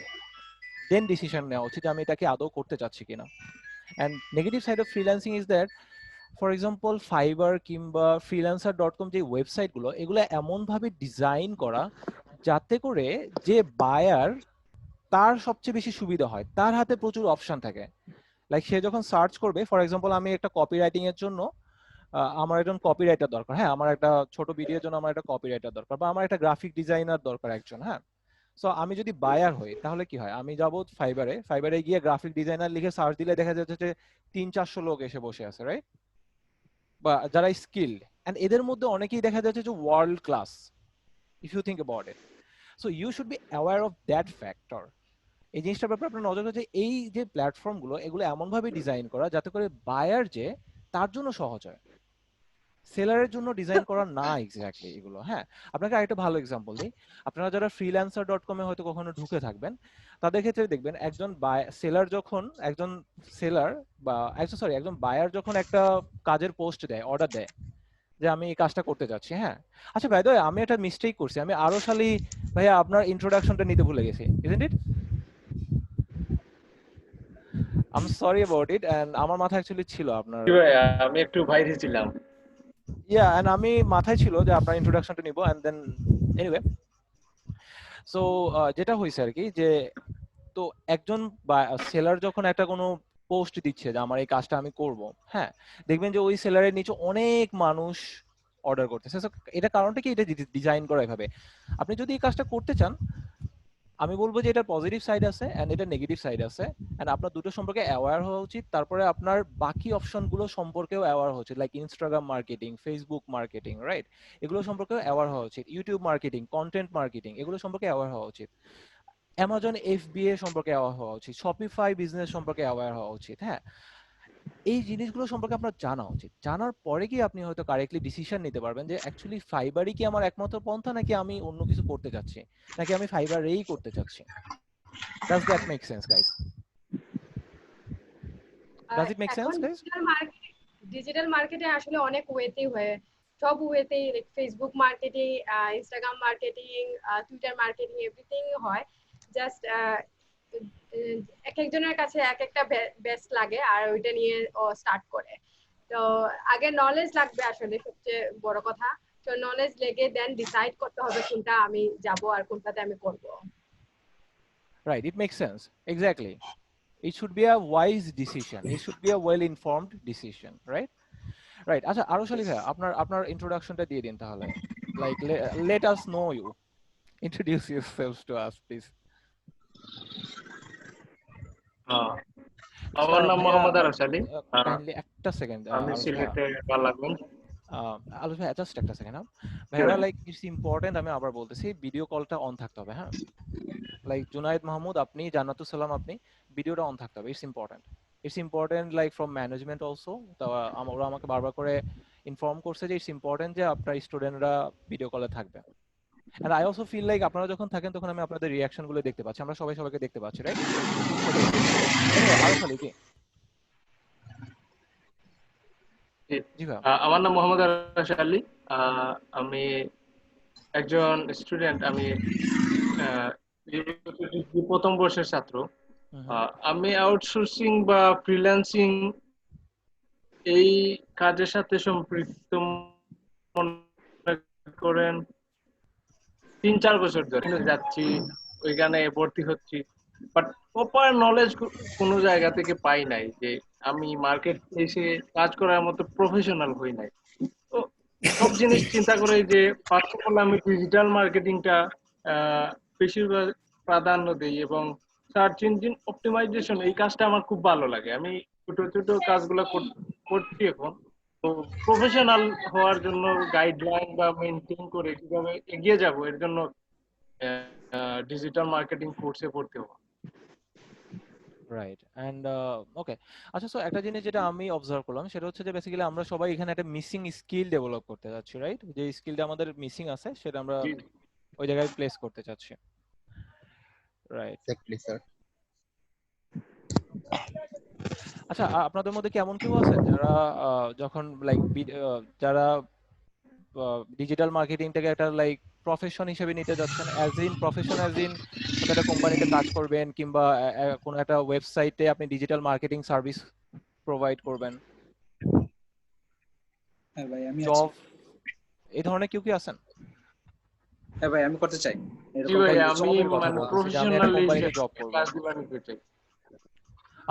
দেন decision নেওয়া উচিত আমি এটাকে আদৌ করতে চাচ্ছি কিনা। And negative side of freelancing is that, for example fibre কিংবা freelancer.com যে ওয়েবসাইটগুলো, এগুলো এমনভাবে ডিজাইন করা যাতে করে যে বায়ার, তার সবচেয়ে বেশি সুবিধা হয়, তার হাতে প্রচুর অপশন থাকে। লাইক সে যখন সার্চ করবে, ফর এক্সাম্পল আমি একটা কপিরাইটিং এর জন্য আমার একজন কপিরাইটার দরকার, হ্যাঁ, আমার একটা ছোট ভিডিওর জন্য আমার একটা কপিরাইটার দরকার, বা আমার একটা গ্রাফিক ডিজাইনার দরকার একজন, হ্যাঁ। সো আমি যদি বায়ার হই তাহলে কি হয়, আমি যাবো ফাইবারে গিয়ে গ্রাফিক ডিজাইনার লিখে সার্চ দিলে দেখা যাচ্ছে যে 300-400 লোক এসে বসে আছে, রাইট? বা যারা স্কিলড, এন্ড এদের মধ্যে অনেকেই দেখা যাচ্ছে যে world class, if you think about it. So you should be aware of that factor. এই জিনিসটার ব্যাপারে আপনার নজর হচ্ছে, এই যে প্ল্যাটফর্মগুলো, এগুলো এমনভাবে ডিজাইন করা যাতে করে বায়ার যে, তার জন্য সহজ হয়, সেলারের জন্য ডিজাইন করা না এক্স্যাক্টলি এগুলো, হ্যাঁ। আপনাকে আরেকটা ভালো এক্সাম্পল দিই, আপনারা যারা freelancer.com এ হয়তো কখনো ঢুকে থাকবেন, তাদের ক্ষেত্রে দেখবেন একজন সেলার যখন, একজন সেলার বা একজন বায়ার যখন একটা কাজের পোস্ট দেয়, অর্ডার দেয় যে আমি এই কাজটা করতে যাচ্ছি, হ্যাঁ। আচ্ছা ভাই, আমি একটা মিস্টেক করছি, আমি আরো সালি ভাইয়া আপনার ইন্ট্রোডাকশনটা নিতে ভুলে গেছি, isn't it? I am sorry about it, and আমার মাথায় অ্যাকচুয়ালি ছিল আপনার, আমি একটু বাইরে ছিলাম। এন্ড আমি মাথায় ছিল যে আপনার ইন্ট্রোডাকশনটা নিব, এন্ড দেন এনিওয়ে। সো যেটা হয়েছে আর কি, যে তো একজন সেলার যখন একটা কোনো পোস্ট দিচ্ছে যে আমার এই কাজটা আমি করব, হ্যাঁ, দেখবেন যে ওই সেলারের নিচে অনেক মানুষ অর্ডার করতেছে। এটা কারণটা কি, এটা ডিজাইন করা এভাবে। আপনি যদি এই কাজটা করতে চান, আমি বলবো যে এটা পজিটিভ সাইড আছে এন্ড এটা নেগেটিভ সাইড আছে, এন্ড আপনার দুটো সম্পর্কে অ্যাওয়্যার হওয়া উচিত। তারপরে আপনার বাকি অপশনগুলো সম্পর্কেও অ্যাওয়্যার হওয়া উচিত, like Instagram marketing, Facebook marketing, right? এগুলো সম্পর্কেও অ্যাওয়্যার হওয়া উচিত, ইউটিউব মার্কেটিং, কন্টেন্ট মার্কেটিং, এগুলো সম্পর্কে অ্যাওয়্যার হওয়া উচিত, অ্যামাজন FBA সম্পর্কে অ্যাওয়্যার হওয়া উচিত, শপিফাই বিজনেস সম্পর্কে অ্যাওয়্যার হওয়া উচিত, হ্যাঁ। এই জিনিসগুলো সম্পর্কে আপনার জানা উচিত। জানার পরে কি আপনি হয়তো কারেক্টলি ডিসিশন নিতে পারবেন যে অ্যাকচুয়ালি ফাইবারই কি আমার একমাত্র পন্থা, নাকি আমি অন্য কিছু করতে যাচ্ছি, নাকি আমি ফাইবারেই করতে চাচ্ছি। Does that make sense, guys? Does it make sense, এখন guys? ডিজিটাল মার্কেটে আসলে অনেক ওয়েতেই হয়, সব ওয়েতেই, Facebook marketing, Instagram marketing, Twitter marketing, everything হয়। জাস্ট এক একজনের কাছে এক একটা বেস্ট লাগে আর ওইটা নিয়ে ও স্টার্ট করে। তো আগে নলেজ লাগবে আসলে, সবচেয়ে বড় কথা। তো নলেজ লেগে দেন ডিসাইড করতে হবে কোনটা আমি যাব আর কোনটাতে আমি করব। Right, it makes sense. Exactly. It should be a wise decision. It should be a well-informed decision, right? Right. আচ্ছা, আরো শালি ভাই, আপনার ইন্ট্রোডাকশনটা দিয়ে দিন তাহলে। Like, let us know you. Introduce yourselves to us, please. আমার নাম মোহাম্মদ আরশ আলী। কাইন্ডলি একটা সেকেন্ড, আমি সিলেটে বালাগঞ্জ। আলু ভাই জাস্ট একটা সেকেন্ড, হ্যাঁ ভাইরা, লাইক ইটস ইম্পর্টেন্ট, আমি আবার বলতেছি, ভিডিও কলটা অন থাকতে হবে, হ্যাঁ। লাইক জুনায়েদ মাহমুদ আপনি, জান্নাতুল সালাম আপনি, ভিডিওটা অন থাকতে হবে, it's important like from management also. তো ওরা আমাকে বারবার করে ইনফর্ম করছে যে ইটস ইম্পর্টেন্ট যে আপনার স্টুডেন্টরা ভিডিও কলে থাকবে। And I also feel like আপনারা যখন থাকেন তখন আমি আপনাদের রিঅ্যাকশন গুলো দেখতে পাচ্ছি, আমরা সবাইকে দেখতে পাচ্ছি, রাইট? আরো খালি কি? জি ভাই, আমার নাম মোহাম্মদ আরশ আলী। আমি একজন স্টুডেন্ট, আমি প্রথম বর্ষের ছাত্র। আমি আউটসোর্সিং বা ফ্রিল্যান্সিং এই কাজের সাথে সম্পৃক্ত মনে করেন 3-4 বছর ধরে যাচ্ছি, ওইখানে ভর্তি হচ্ছি, বাট প্রপার নলেজ কোনো জায়গা থেকে পাই নাই যে আমি মার্কেট প্লেসে কাজ করার মতো প্রফেশনাল হই নাই। তো সব জিনিস চিন্তা করে যে ফার্স্ট অফ অল আমি ডিজিটাল মার্কেটিংটা বেশিরভাগ প্রাধান্য দিই, এবং সার্চ ইঞ্জিন অপটিমাইজেশন এই কাজটা আমার খুব ভালো লাগে। আমি ছোট ছোট কাজগুলো করছি এখন। তো প্রফেশনাল হওয়ার জন্য গাইডলাইন বা মেনটেন করে কিভাবে এগিয়ে যাব, এর জন্য ডিজিটাল মার্কেটিং কোর্সে ভর্তি হওয়া। Right and okay. আচ্ছা, সো একটা জিনিস যেটা আমি অবজার্ভ করলাম সেটা হচ্ছে যে বেসিক্যালি আমরা সবাই এখানে একটা মিসিং স্কিল ডেভেলপ করতে যাচ্ছি, রাইট? যে স্কিলটা আমাদের মিসিং আছে সেটা আমরা জি ওই জায়গায় প্লেস করতে চাচ্ছি, রাইট? Exactly sir. আচ্ছা, আপনাদের মধ্যে কি এমন কেউ আছেন যারা যখন লাইক যারা ডিজিটাল মার্কেটিংটাকে একটা লাইক প্রফেশন হিসেবে নিতে যাচ্ছেন, as in profession, as in কোনো একটা কোম্পানিতে কাজ করবেন, কিংবা কোনো একটা ওয়েবসাইটে আপনি ডিজিটাল মার্কেটিং সার্ভিস প্রোভাইড করবেন, হ্যাঁ ভাই আমি আছি। জব, এই ধরনের কেউ কি আছেন? হ্যাঁ ভাই আমি করতে চাই জি এরকম ভাই, লাইক আমি জবের কথা মানে বলতেছি যে আমি একটা প্রফেশনালি কোম্পানিতে জব করব। কাজগুলো নিতে চাই।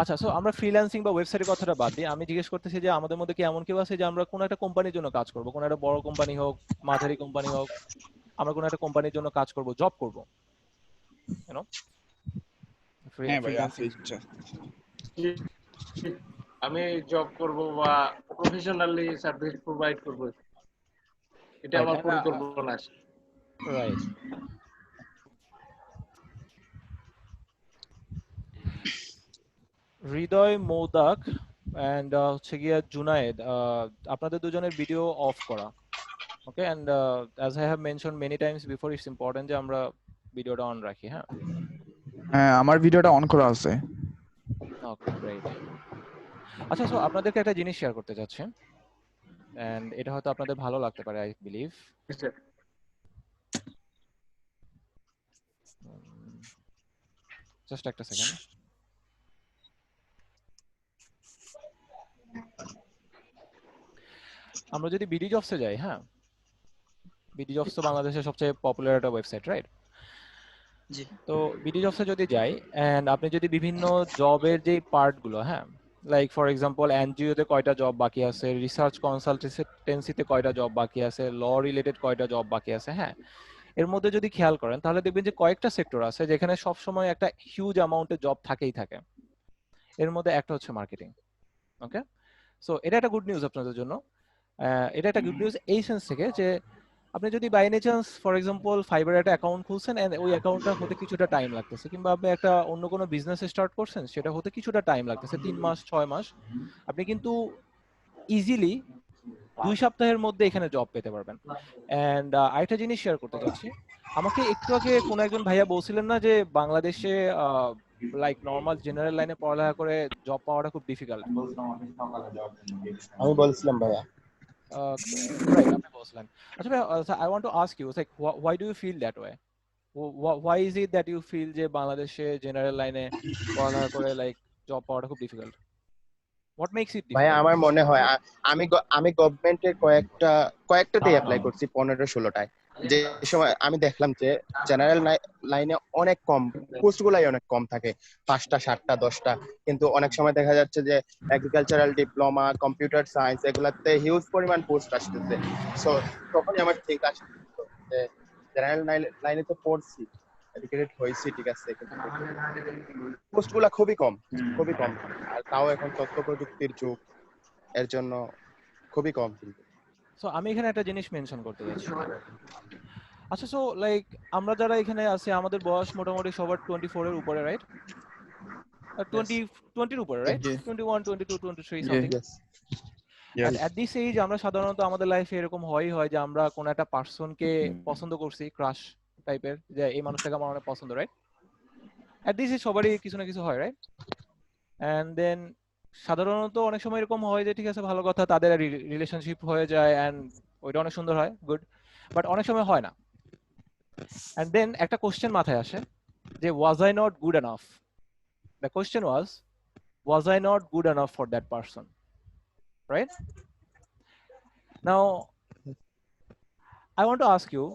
আচ্ছা, সো আমরা ফ্রিল্যান্সিং বা ওয়েবসাইটের কথাটা বাদ দিই, আমি জিজ্ঞেস করতেছি যে আমাদের মধ্যে কি এমন কেউ আছে যে আমরা কোনো একটা কোম্পানির জন্য কাজ করব, কোনো একটা বড় কোম্পানি হোক, মাঝারি কোম্পানি হোক, আমরা কোনো একটা কোম্পানির জন্য কাজ করব, জব করব, ইউনো, হ্যাঁ ভাই আছে ফ্রিল্যান্সিং। ইচ্ছা। জি, জি। আমি জব করব বা প্রফেশনালি সার্ভিস প্রোভাইড করব, এটা রাইট আমার অ্যান্ড পরিকল্পনা আছে। রাইট। হৃদয় মৌদাক অ্যান্ড হচ্ছে গিয়া জুনায়েদ, আপনাদের দুজনের ভিডিও অফ করা, okay? And as I have mention many times before, it's important যে আমরা ভিডিওটা অন রাখি, হ্যাঁ? হ্যাঁ আমার ভিডিওটা অন করা আছে। ওকে, গ্রেট। আচ্ছা, সো আপনাদেরকে একটা জিনিস শেয়ার করতে চাচ্ছি, অ্যান্ড এটা হয়তো আপনাদের ভালো লাগতে পারে, আই বিলিভ। জাস্ট একটা সেকেন্ড। আমরা যদি বিডি জবসে যাই, হ্যাঁ, বিডি জবস তো বাংলাদেশের সবচেয়ে পপুলার একটা ওয়েবসাইট, রাইট? জি তো বিডি জবসে যদি যাই এন্ড আপনি যদি বিভিন্ন জবের যে পার্টগুলো, হ্যাঁ, লাইক ফর এক্সাম্পল এনজিওতে কয়টা জব বাকি আছে, রিসার্চ কনসালটেন্সিতে কয়টা জব বাকি আছে, ল রিলেটেড কয়টা জব বাকি আছে, হ্যাঁ, এর মধ্যে যদি খেয়াল করেন তাহলে দেখবেন যে কয়েকটা সেক্টর আছে যেখানে সব সময় একটা হিউজ অ্যামাউন্টের জব থাকেই থাকে। এর মধ্যে একটা হচ্ছে মার্কেটিং, ওকে? সো এটা একটা গুড নিউজ আপনাদের জন্য। এটা একটা গুড নিউজ এই সেন্স থেকে যে আপনি যদি by any chance for example ফাইবারে একটা অ্যাকাউন্ট খুলছেন এন্ড ওই অ্যাকাউন্টটা হতে কিছুটা টাইম লাগতেছে, কিংবা আপনি একটা অন্য কোনো বিজনেস স্টার্ট করছেন সেটা হতে কিছুটা টাইম লাগতেছে, 3 মাস 6 মাস, আপনি কিন্তু ইজিলি 2 সপ্তাহের মধ্যে এখানে জব পেতে পারবেন। এন্ড আরেকটা জিনিস শেয়ার করতে চাচ্ছি, আমাকে একটু আগে কোনো একজন ভাইয়া বলছিলেন না যে বাংলাদেশে লাইক নর্মাল জেনারেল লাইনে পড়ালেখা করে জব পাওয়াটা খুব ডিফিকাল্ট। আমি বলছিলাম ভাইয়া। রাইট, আপনি বলছিলেন। আচ্ছা ভাই, I want to ask you like why do you feel that way? Why is it that you feel যে বাংলাদেশে জেনারেল লাইনে পড়ালেখা করে লাইক জব পাওয়াটা খুব ডিফিকাল্ট? What makes it ভাইয়া difficult? আমার মনে হয় আমি গভর্নমেন্টের কয়েকটাতে অ্যাপ্লাই করছি, 15-16টায়। যে সময় আমি দেখলাম যে জেনারেল লাইনে অনেক কম পোস্ট গুলাই অনেক কম থাকে, 5টা 7টা 10টা, কিন্তু অনেক সময় দেখা যাচ্ছে যে এগ্রিকালচারাল ডিপ্লোমা, কম্পিউটার সায়েন্স এগুলাতে হিউজ পরিমাণ পোস্ট আসতেছে। সো তখনই আমার ঠিক আসছে যে জেনারেল লাইনে তো পড়ছি, এডুকেটেড হয়েছি, ঠিক আছে, কিন্তু পোস্ট গুলা খুবই কম, খুবই কম। আর তাও এখন তথ্য প্রযুক্তির যুগ, এর জন্য খুবই কম কিন্তু। সো আমি এখানে একটা জিনিস মেনশন করতে যাচ্ছি। আচ্ছা, সো লাইক আমরা যারা এখানে আছি আমাদের বয়স মোটামুটি সবার 24 এর উপরে, রাইট? 20-20 উপরে, রাইট? জি 21, 22, 23 জি something. Yes and yes at this age আমরা সাধারণত আমাদের লাইফে এরকম হয় যে আমরা কোন একটা পার্সনকে পছন্দ করছি, ক্রাশ টাইপের, যে এই মানুষটাকে আমার অনেক পছন্দ, রাইট? এট দিস এজ সবারই কিছু না কিছু হয়, রাইট? এন্ড দেন সাধারণত অনেক সময় এরকম হয় যে ঠিক আছে, ভালো কথা, তাদের রিলেশনশিপ হয়ে যায় এন্ড ওইটা অনেক সুন্দর হয়, গুড। বাট অনেক সময় হয় না। এন্ড দেন একটা কোশ্চেন মাথায় আসে যে was I not good enough? The question was I not good enough for that person, right? Now I want to ask you,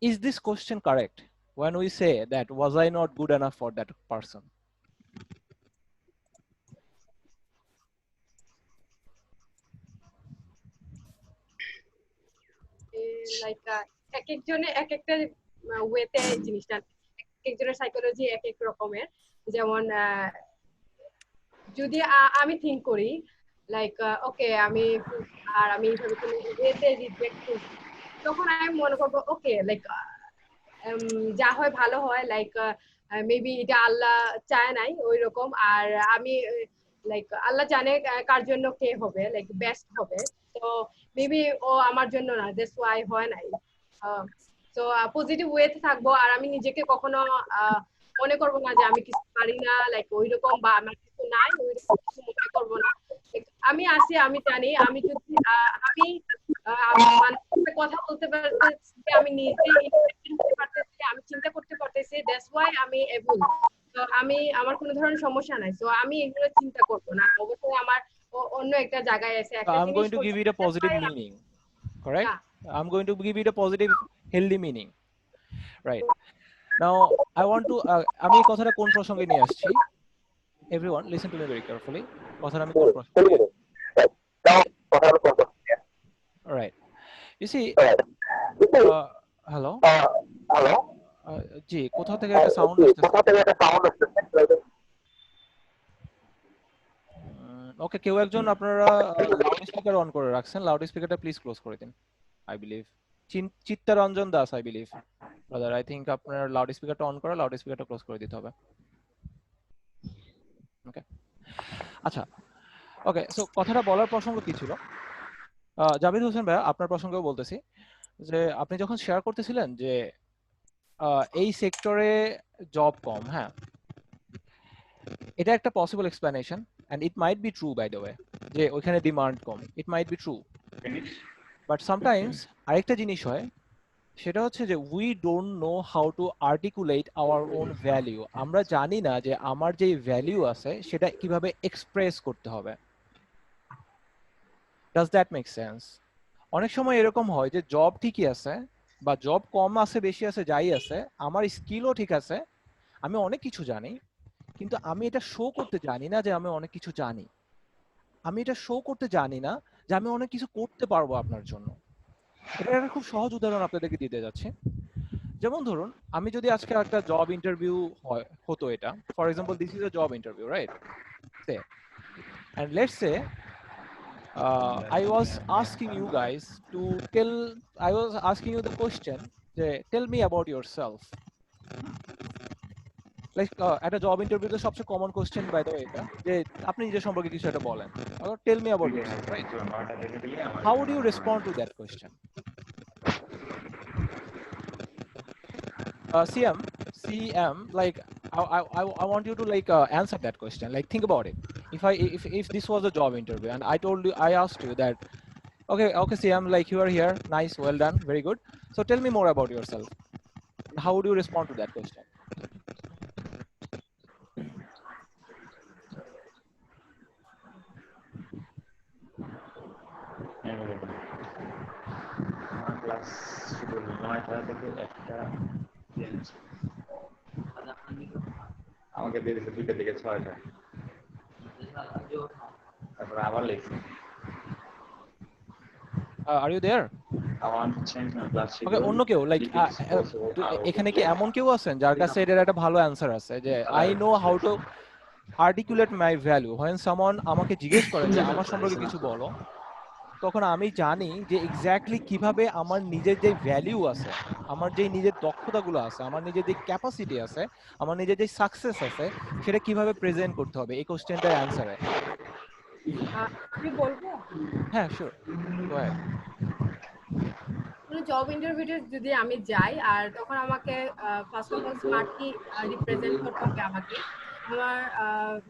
is this question correct when we say that was I not good enough for that person? Like এক একজনে এক একটা ওয়েতে জিনিসটা, এক একজনের psychology এক এক রকমের। যেমন যদি আমি থিঙ্ক করি লাইক ওকে আমি আর আমি এইভাবে কোনো ওয়েতে রিজেক্ট করছি, তখন আমি মনে করবো ওকে লাইক যা হয় ভালো হয়, লাইক মেবি এটা আল্লাহ চায় নাই ওই রকম, আর আমি লাইক আল্লাহ জানে কার জন্য কে হবে লাইক বেস্ট হবে, তো মেবি ও আমার জন্য না, দ্যাটস ওয়াই হয় নাই। তো পজিটিভ ওয়েতে থাকবো, আর আমি নিজেকে কখনো মনে করবো না যে আমি কিছু পারি না লাইক ওই রকম, বা আমার কিছু নাই ওই রকম কিছু মনে করবো না। আমি আছি, আমি জানি আমি যদি আমি মানুষের সাথে কথা বলতে পারতেছি, আমি নিজে ইন্ডিপেন্ডেন্ট হতে পারতেছি, আমি চিন্তা করতে পারতেছি, দ্যাটস ওয়াই আমি এবল। তো আমি আমার কোনো ধরনের সমস্যা নাই, তো আমি এগুলো চিন্তা করবো না। অবশ্যই আমার অন্য একটা জায়গায় আছে, So একটা I'm জিনিস going to করতে give it a positive meaning, correct? I'm going to give it a positive, healthy meaning, right? Now I want to আমি এই কথাটা কোন প্রসঙ্গে নিয়ে আসছি, everyone listen to me very carefully, কথাটা আমি কোন প্রসঙ্গে নিয়ে আসছি। Right, you see, hello, জি কোথাও থেকে একটা সাউন্ড আসতেছে। ওকে, কেউ একজন আপনারা লাউড স্পিকার অন করে রাখছেন, লাউড স্পিকারটা প্লিজ ক্লোজ করে দিন। I believe Chittaranjan Das, I believe brother, I think আপনার লাউড স্পিকারটা অন করা, লাউড স্পিকারটা ক্লোজ করে দিতে হবে। ওকে, আচ্ছা, ওকে, সো কথাটা বলার প্রসঙ্গ কি ছিল? জাভেদ হোসেন ভাইয়া, আপনার প্রসঙ্গেও বলতেছি যে আপনি যখন শেয়ার করতেছিলেন যে এই সেক্টরে জব কম, হ্যাঁ, এটা একটা possible explanation, and it might be true by the way, যে ওইখানে ডিমান্ড কম, it might be true, but sometimes আরেকটা জিনিস হয়, সেটা হচ্ছে যে we don't know how to articulate our own value. আমরা জানি না যে আমার যে ভ্যালিউ আছে সেটা কিভাবে এক্সপ্রেস করতে হবে। Does that make sense? অনেক সময় এরকম হয় যে জব ঠিকই আছে, বা জব কম আছে বেশি আছে যাই আছে, আমার স্কিলও ঠিক আছে, আমি অনেক কিছু জানি, কিন্তু আমি এটা শো করতে জানি না যে আমি অনেক কিছু জানি, আমি এটা শো করতে জানি না যে আমি অনেক কিছু করতে পারবো আপনার জন্য। এটা একটা খুব সহজ উদাহরণ আপনাদেরকে দিতে যাচ্ছি। যেমন ধরুন, আমি যদি আজকে একটা জব ইন্টারভিউ হতো, এটা for example this is a job interview, right? Say and let's say I was asking you guys to tell, I was asking you the question, tell me about yourself. Like একটা job ইন্টারভিউতে সবচেয়ে common question by the way এটা, যে আপনি নিজের সম্পর্কে কিছু একটা বলেন, tell me about yourself, right? How would you respond to that question? CM, like I want you to like answer that question. Like think about it. If this was a job interview and I asked you that, okay CM, like you are here, nice, well done, very good. So tell me more about yourself. How would you respond to that question? আমাকে দিয়ে দিচ্ছে 2টা থেকে 6টা, তারপর আবার লিখছি। Are you there? I want to change my class Okay, schedule. অন্য কেউ like If it's possible, I will এখানে কি complete. এমন কেউ আছেন যার কাছে এটার একটা ভালো অ্যান্সার আছে, যে I know how to articulate my value, when someone আমাকে জিজ্ঞেস করে যে আমার সম্পর্কে কিছু বলো, তখন আমি জানি যে এক্স্যাক্টলি কিভাবে আমার নিজের যে ভ্যালু আছে, আমার যে নিজের দক্ষতাগুলো আছে, আমার নিজের যে ক্যাপাসিটি আছে, আমার নিজের যে সাকসেস আছে, সেটা কিভাবে প্রেজেন্ট করতে হবে এই কোশ্চেনটার অ্যান্সারে। আমি বলবো, হ্যাঁ শিওর, গো অ্যাহেড। কোনো জব ইন্টারভিউতে যদি আমি যাই, আর তখন আমাকে first of all smartly represent করতে হবে। আমার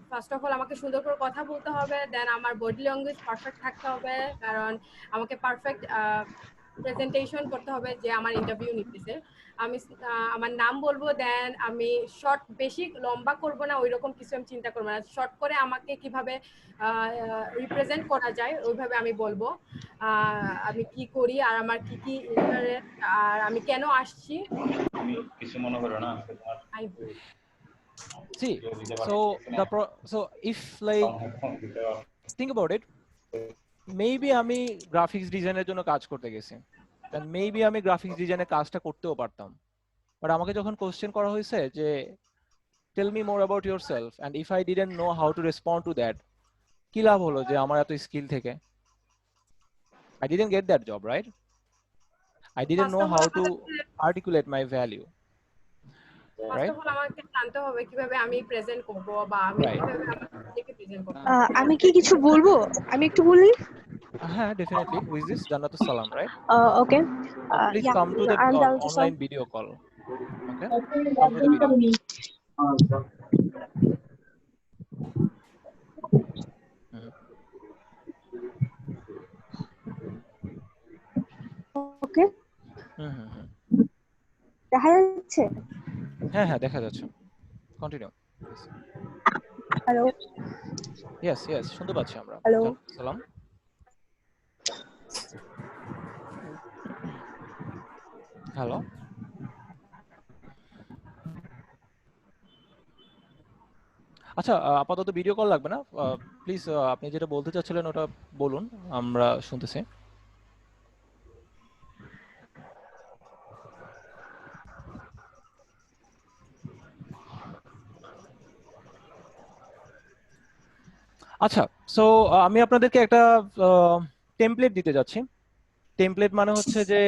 ফার্স্ট অফ অল আমাকে সুন্দর করে কথা বলতে হবে, দেন আমার বডি ল্যাঙ্গুয়েজ পারফেক্ট থাকতে হবে, কারণ আমাকে পারফেক্ট প্রেজেন্টেশন করতে হবে যে আমার ইন্টারভিউ নিতেছে। আমি আমার নাম বলবো, দেন আমি শর্ট, বেশি লম্বা করব না, ওইরকম কিছু আমি চিন্তা করবো না। শর্ট করে আমাকে কিভাবে রিপ্রেজেন্ট করা যায় ওইভাবে আমি বলবো। আমি কি করি আর আমার কি কি ইন্টারেস্ট আর আমি কেন আসছি। তুমি কিছু মনে করো না See, so if like think about it, maybe আমি গ্রাফিক্স ডিজাইনের জন্য কাজ করতে গেছি, দেন মেবি আমি গ্রাফিক্স ডিজাইনের কাজটা করতেও পারতাম, বাট আমাকে যখন কোশ্চেন করা হয়েছে যে tell me more about yourself, and if I didn't know how to respond to that, কি লাভ হলো যে আমার এত স্কিল থেকে? I didn't get that job, right? I didn't first know of all how to আমাকে articulate my value, first right? Of all আমাকে জানতে হবে কিভাবে আমি প্রেজেন্ট করব বা আমি Right. কিভাবে আমার নিজেকে প্রেজেন্ট করব। আমি কি কিছু বলবো? আমি একটু বলি। হ্যাঁ, definitely. Who is this? Jannatus Salam, right? Okay. Please Yeah, come to the I'm Janatu online video call. Okay? Come to the video. Mhm. ওকে, দেখা যাচ্ছে? হ্যাঁ হ্যাঁ, দেখা যাচ্ছে। কন্টিনিউ। হ্যালো, ইয়েস ইয়েস, শুনতে পাচ্ছি আমরা। হ্যালো। সালাম। হ্যালো। আচ্ছা, আপাতত ভিডিও কল লাগবে না, প্লিজ আপনি যেটা বলতে চাচ্ছিলেন ওটা বলুন, আমরা শুনতেছি। আচ্ছা, সো আমি আপনাদেরকে একটা টেমপ্লেট দিতে যাচ্ছি। টেমপ্লেট মানে হচ্ছে যে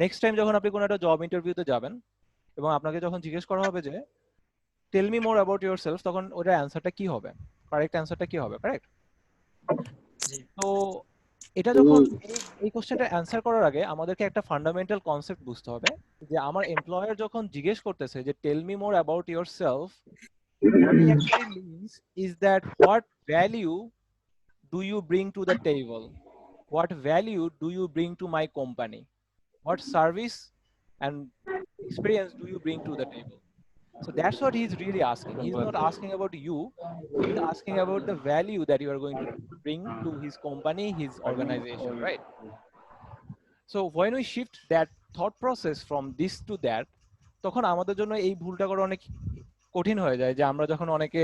নেক্সট টাইম যখন আপনি কোনো একটা জব ইন্টারভিউতে যাবেন এবং আপনাকে যখন জিজ্ঞেস করা হবে যে tell me more about yourself, তখন ওটার অ্যান্সারটা কি হবে, কারেক্ট অ্যান্সারটা কি হবে, কারেক্ট? তো এটা যখন এই কোশ্চেনটা অ্যান্সার করার আগে আমাদেরকে একটা ফান্ডামেন্টাল কনসেপ্ট বুঝতে হবে যে আমার এমপ্লয়ার যখন জিজ্ঞেস করতেছে যে tell me more about yourself, what he actually means is that what value do you bring to the table? What value do you bring to my company? What service and experience do you bring to the table? So that's what he's really asking. He's not asking about you. He's asking about the value that you are going to bring to his company, his organization, right? So when we shift that thought process from this to that, তখন আমাদের জন্য এই ভুলটা করা অনেক কঠিন হয়ে যায় যে আমরা যখন অনেকে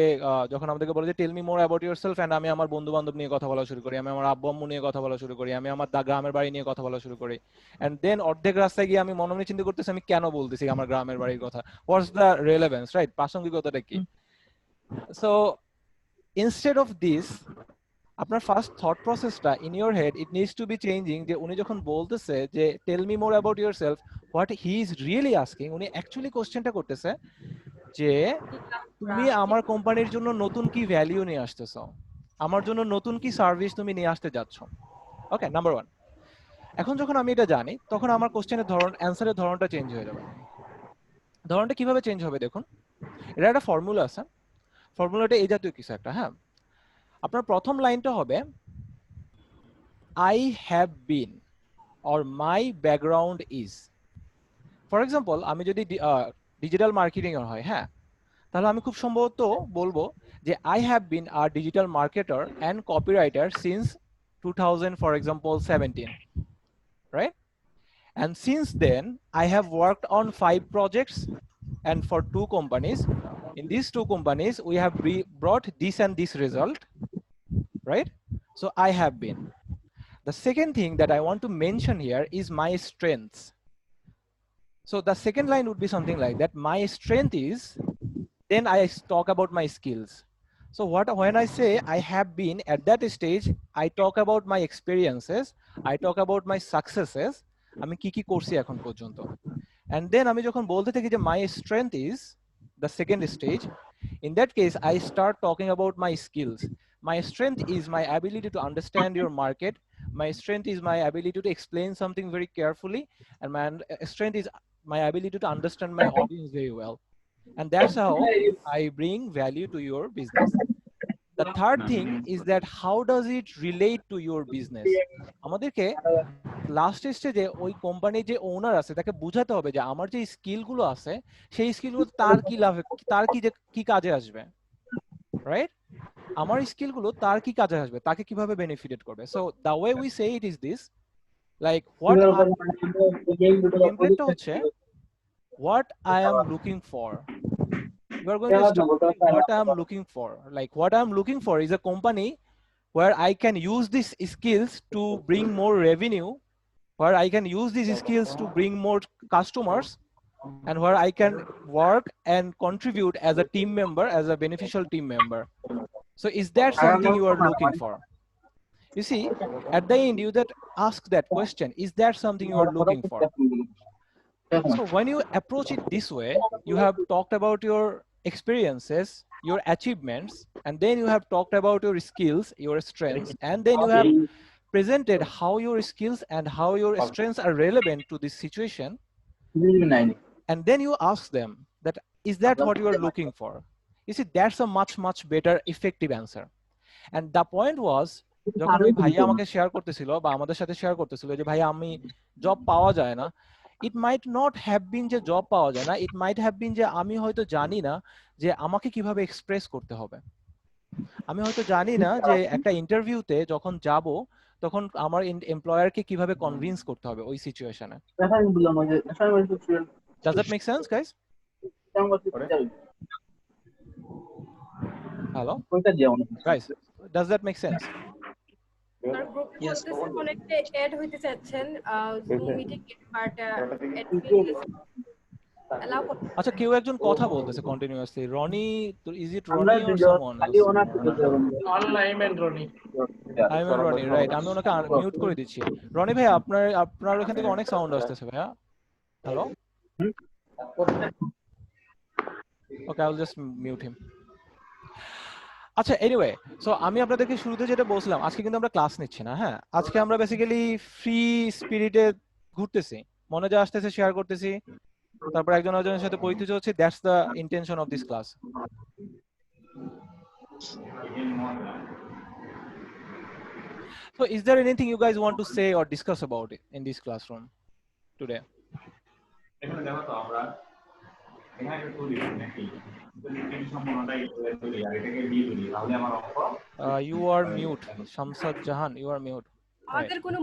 যখন আমাদেরকে বলে যে tell me more about yourself, and আমি আমার বন্ধু বান্ধব নিয়ে কথা বলা শুরু করি, আমি আমার আব্বু আম্মু নিয়ে কথা বলা শুরু করি, আমি আমার গ্রামের বাড়ি নিয়ে কথা বলা শুরু করি, এন্ড দেন অর্ধেক রাস্তায় গিয়ে আমি মনে মনে চিন্তা করতেছি আমি কেন বলতেছি আমার গ্রামের বাড়ির কথা, হোয়াটস দ্য রেলেভেন্স, রাইট? প্রাসঙ্গিকতাটা কি? সো ইনস্টেড অফ দিস, আপনার ফার্স্ট থট প্রসেসটা in your head it needs to be changing, যে উনি যখন বলতেছে যে tell me more about yourself, what he is really asking, উনি অ্যাকচুয়ালি কোশ্চেনটা করতেছে যে তুমি আমার কোম্পানির জন্য নতুন কি ভ্যালু নিয়ে আসতেছো, আমার জন্য নতুন কি সার্ভিস তুমি নিয়ে আসতে যাচ্ছ। ওকে, নাম্বার ওয়ান। এখন যখন আমি এটা জানি তখন আমার কোশ্চেনের ধরন, অ্যান্সারের ধরনটা চেঞ্জ হয়ে যাবে। ধরনটা কিভাবে চেঞ্জ হবে দেখুন, এটা একটা ফর্মুলা আছে, ফর্মুলাটা এই জাতীয় কিছু একটা। হ্যাঁ, আপনার প্রথম লাইনটা হবে I have been or my background is. For example, আমি যদি ডিজিটাল মার্কেটিং এর হয়, হ্যাঁ, তাহলে আমি খুব সম্ভবত বলবো যে I have been a digital marketer and copywriter since 2000, for example 17, right? And since then I have worked on 5 projects and for 2 companies. In these 2 companies we have brought this and this result, right? So I have been. The second thing that I want to mention here is my strengths. So the second line would be something like that: my strength is, then I talk about my skills. So when I say I have been at that stage, I talk about my experiences, I talk about my successes, আমি কি কি করছি এখন পর্যন্ত। And then আমি যখন বলতে থাকি যে my strength is the second stage, in that case I start talking about my skills. My strength is my ability to understand your market, my strength is my ability to explain something very carefully, and my strength is my ability to understand my audience very well. And that's how I bring value to your business. The third thing is that how does it relate to your business? আমাদেরকে last স্টেজে ওই কোম্পানির যে ওনার আছে তাকে বোঝাতে হবে যে আমার যে স্কিলগুলো আছে সেই স্কিলগুলো তার কি লাভে, তার কি কাজে আসবে, রাইট? আমার স্কিলগুলো তার কি কাজে আসবে, তাকে কিভাবে বেনিফিটেড করবে। So the way we say it is this, like what টেমপ্লেটটা হচ্ছে what I am looking for. You are going to start with what I am looking for. Like what I am looking for is a company where I can use these skills to bring more revenue, where I can use these skills to bring more customers, and where I can work and contribute as a team member, as a beneficial team member. So is that something you are looking for? You see, at the end, you that ask that question, is that something you are looking for? So when you approach it this way, you have talked about your experiences, your achievements, and then you have talked about your skills, your strengths, and then you have presented how your skills and how your strengths are relevant to this situation. And then you ask them that, is that what you are looking for? You see, that's a much better effective answer. And the point was, যখন ওই ভাইয়া আমাকে share করতেছিল বা আমাদের সাথে share করতেছিল যে ভাইয়া আমি জব পাওয়া যায় না, ইট মাইট নট হ্যাভ বিন যে জব পাওয়া যায় না, ইট মাইট হ্যাভ বিন যে আমি হয়তো জানি না যে আমাকে কিভাবে এক্সপ্রেস করতে হবে, আমি হয়তো জানি না যে একটা ইন্টারভিউতে যখন যাব তখন আমার এমপ্লয়ারকে কিভাবে কনভিন্স করতে হবে ওই সিচুয়েশনে। Does that make sense, guys? Hello guys, does that make sense? আর গ্রুপে বলতেছে অনেকটা অ্যাড হইতে চাচ্ছেন জুম মিটিং, বাট অ্যালাউ করতে। আচ্ছা, কেউ একজন কথা বলতেছে continuously. Rony, is it Rony or someone else? I am Rony. I am Rony, right. আমি ওনাকে মিউট করে দিচ্ছি। রনি ভাই, আপনার ওখান থেকে অনেক সাউন্ড আসতেছে ভাইয়া। Hello, okay, I will just mute him. আচ্ছা, এনিওয়ে, সো আমি আপনাদেরকে শুরুতে যেটা বলছিলাম, আজকে কিন্তু আমরা ক্লাস নিচ্ছি না। হ্যাঁ, আজকে আমরা বেসিক্যালি ফ্রি স্পিরিটে ঘুরতেছি, মনে যা আসতেছে শেয়ার করতেছি, তারপর একজন আরেকজনের সাথে পরিচিত হচ্ছে। That's the intention of this class. So is there anything you guys want to say or discuss about it in this classroom today? You are mute, Shamsad Jahan, you are mute. আমাদের কোনো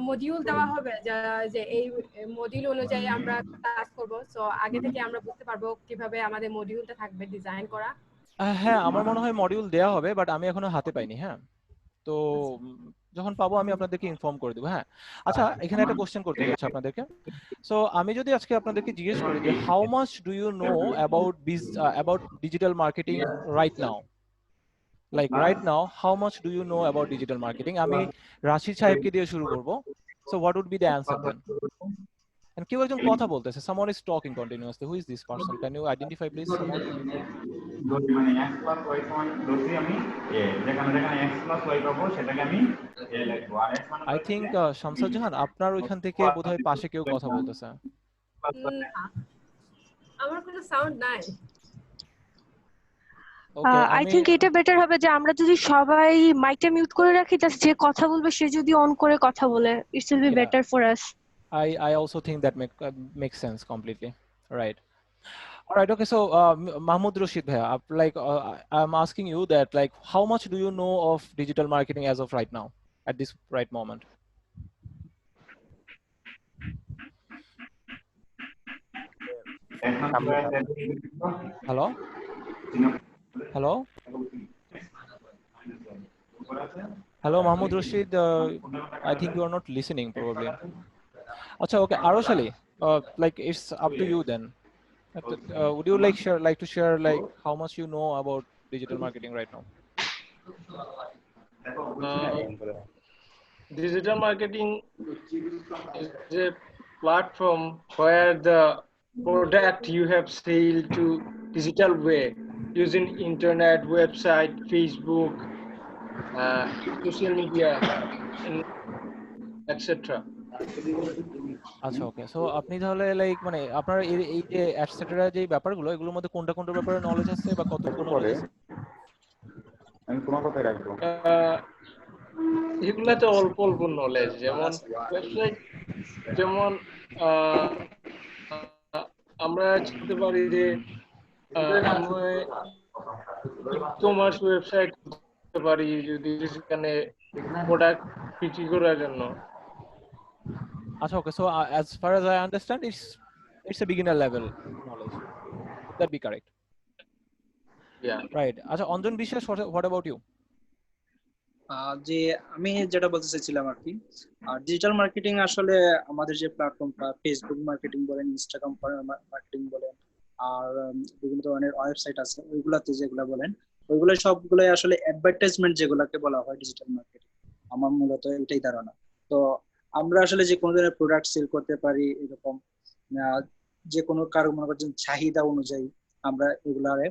module দেওয়া হবে যে এই module অনুযায়ী আমরা class করব, so আগে থেকে আমরা বুঝতে পারবো কিভাবে আমাদের মডিউলটা থাকবে ডিজাইন করা। হ্যাঁ, আমার মনে হয় মডিউল দেওয়া হবে, বাট আমি এখনো হাতে পাইনি। হ্যাঁ, তো যখন পাবো আমি আপনাদেরকে ইনফর্ম করে দেবো। হ্যাঁ, আচ্ছা, এখানে একটা কোশ্চেন করতে যাচ্ছি আপনাদেরকে। সো আমি যদি আজকে আপনাদেরকে জিজ্ঞেস করি যে how much do you know about digital marketing right now, like right now, how much do you know about digital marketing? আমি রাশিদ সাহেবকে দিয়ে শুরু করব। So what would be the answer then? And কেউ একজন কথা বলতেছে, someone is talking continuously. Who is this person? Can you identify please, someone? মানে x প্লাস y সমান ধরছি আমি a, যেখানে যেখানে x প্লাস y পাবো সেটাকে আমি a লিখবো, আর x মানে I think শামসাদ জাহান, আপনার ওইখান থেকে বোধহয় পাশে কেউ কথা বলতেছে। আমার কোনো সাউন্ড নাই। ওকে, আই থিংক এটা বেটার হবে যে আমরা যদি সবাই মাইকটা মিউট করে রাখি, জাস্ট যে কথা বলবে সে যদি অন করে কথা বলে, it's will be better for us. I also think that makes sense completely. Right. All right. Okay. So, Mahmoud Rashid bhaiya, like I'm asking you that, like, how much do you know of digital marketing as of right now, at this right moment? Hello. Hello. Hello, Mahmoud Rashid. I think you are not listening probably. Acha, okay, Aroshali, like it's up to you then. Would you like to share like how much you know about digital marketing right now? Digital marketing is a platform where the product you have sold to digital way using internet, website, Facebook, social media, etc. আচ্ছা, ওকে, so আপনি তাহলে like মানে আপনার এই যে etcetera যে ব্যাপারগুলো, এগুলোর মধ্যে কোনটা ব্যাপারে নলেজ আছে বা কতটুকু নলেজ আছে? আমি তোমার কথাই রাখবো। এগুলাতে অল্প অল্প নলেজ, যেমন ওয়েবসাইট, যেমন আহ, আমরা চিনতে পারি যে আমি ই কমার্স ওয়েবসাইট করতে পারি যদি সেখানে প্রোডাক্ট বিক্রি করার জন্য। Acha, okay. So as far as I understand, it's a beginner level knowledge. Would that be correct? Yeah. Right. Acha, Anjan Bishwas, what about you? যে আমি যেটা বলতে চাইছিলাম আর কি, ডিজিটাল মার্কেটিং আসলে আমাদের যে প্ল্যাটফর্মটা, ফেসবুক মার্কেটিং বলেন, ইনস্টাগ্রাম মার্কেটিং বলেন, আর বিভিন্ন ধরনের ওয়েবসাইট আছে ওইগুলাতে যেগুলা বলেন, ওইগুলো সবগুলোই আসলে অ্যাডভার্টাইজমেন্ট যেগুলাকে বলা হয় ডিজিটাল মার্কেটিং। আমার মূলত এটাই ধারণা। তো আমরা আসলে যে কোনো ধরনের প্রোডাক্ট সেল করতে পারি, এরকম যে কোনো কারো মনে করছেন চাহিদা অনুযায়ী আমরা এগুলারে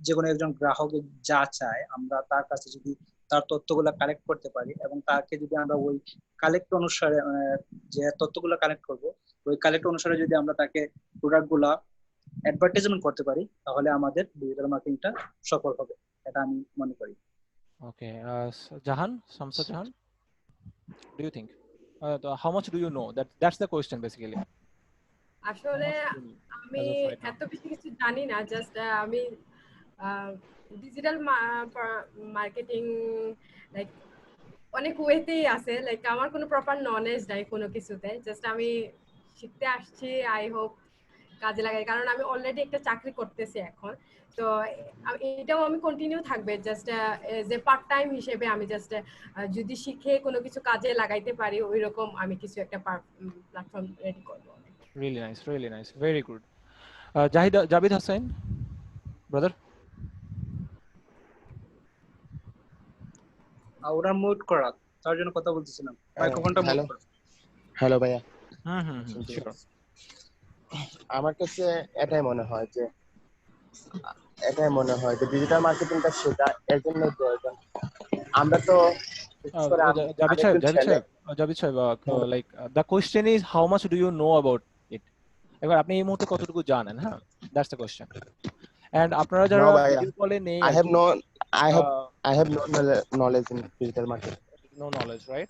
যে কোনো একজন গ্রাহকের যা চায় আমরা তার কাছে যদি তার তথ্যগুলো কালেক্ট করতে পারি এবং তাকে যদি আমরা ওই কালেক্ট অনুসারে যে তথ্যগুলো কালেক্ট করব, ওই কালেক্ট অনুসারে যদি আমরা তাকে প্রোডাক্ট গুলা অ্যাডভার্টাইজমেন্ট করতে পারি, তাহলে আমাদের ডিজিটাল মার্কেটিংটা সফল হবে, এটা আমি মনে করি। Okay. Jahan, Shamsa Jahan, do you think? How much do you know? That's the question basically. আসলে আমি as of right now? এত বেশি কিছু জানি না, জাস্ট আমি ডিজিটাল মার্কেটিং লাইক অনেক ওয়েতেই আছে, লাইক আমার কোনো প্রপার নলেজ নাই কোনো কিছুতে, জাস্ট আমি শিখতে আসছি। আই হোপ কাজে লাগাই, কারণ আমি অলরেডি একটা চাকরি করতেছি এখন, তো এটাও আমি কন্টিনিউ থাকবে জাস্ট যে পার্ট টাইম হিসেবে। আমি জাস্ট যদি শিখে কোনো কিছু কাজে লাগাইতে পারি, ওইরকম আমি কিছু একটা প্ল্যাটফর্ম রেডি করবো। Really nice, really nice, very good. Javid Hussain, brother. ওরা মিউট করা, তার জন্য কথা বলতেছিলাম, মাইক্রোফোনটা মিউট করো। হ্যালো ভাইয়া। Sure. আমার কাছে এটাই মনে হয় যে ডিজিটাল মার্কেটিংটা শেখা এর জন্য প্রয়োজন। আমরা তো Javid Sahib, like the question is how much do you know about it? এবার আপনি এই মুহূর্তে কতটুকু জানেন? হ্যাঁ, that's the question. And আপনারা যারা ভিডিও কলে নেই, I have no knowledge in digital marketing. No knowledge, right?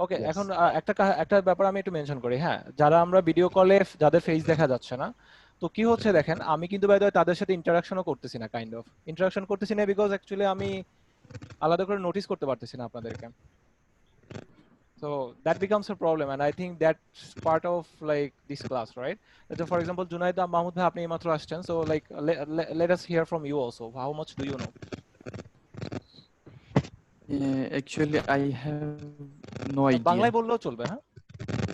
ওকে, এখন একটা ব্যাপার আমি একটু মেনশন করি। হ্যাঁ, যারা আমরা ভিডিও কলে যাদের ফেস দেখা যাচ্ছে না, তো কি হচ্ছে দেখেন, আমি কিন্তু বাই দ্য ওয়ে তাদের সাথে ইন্টারাকশনও করতেছি না, কাইন্ড অফ ইন্টারাকশন করতেছি না বিকজ অ্যাকচুয়ালি আমি আলাদা করে নোটিস করতে পারতেছি না আপনাদেরকে। So that becomes a problem, and I think that's part of like this class, right? So for example, Junaid Mahmood bhai, apni eimatro ashchen, so like let us hear from you also. How much do you know? Actually I have no idea. বাংলায় বললেও চলবে। হ্যাঁ,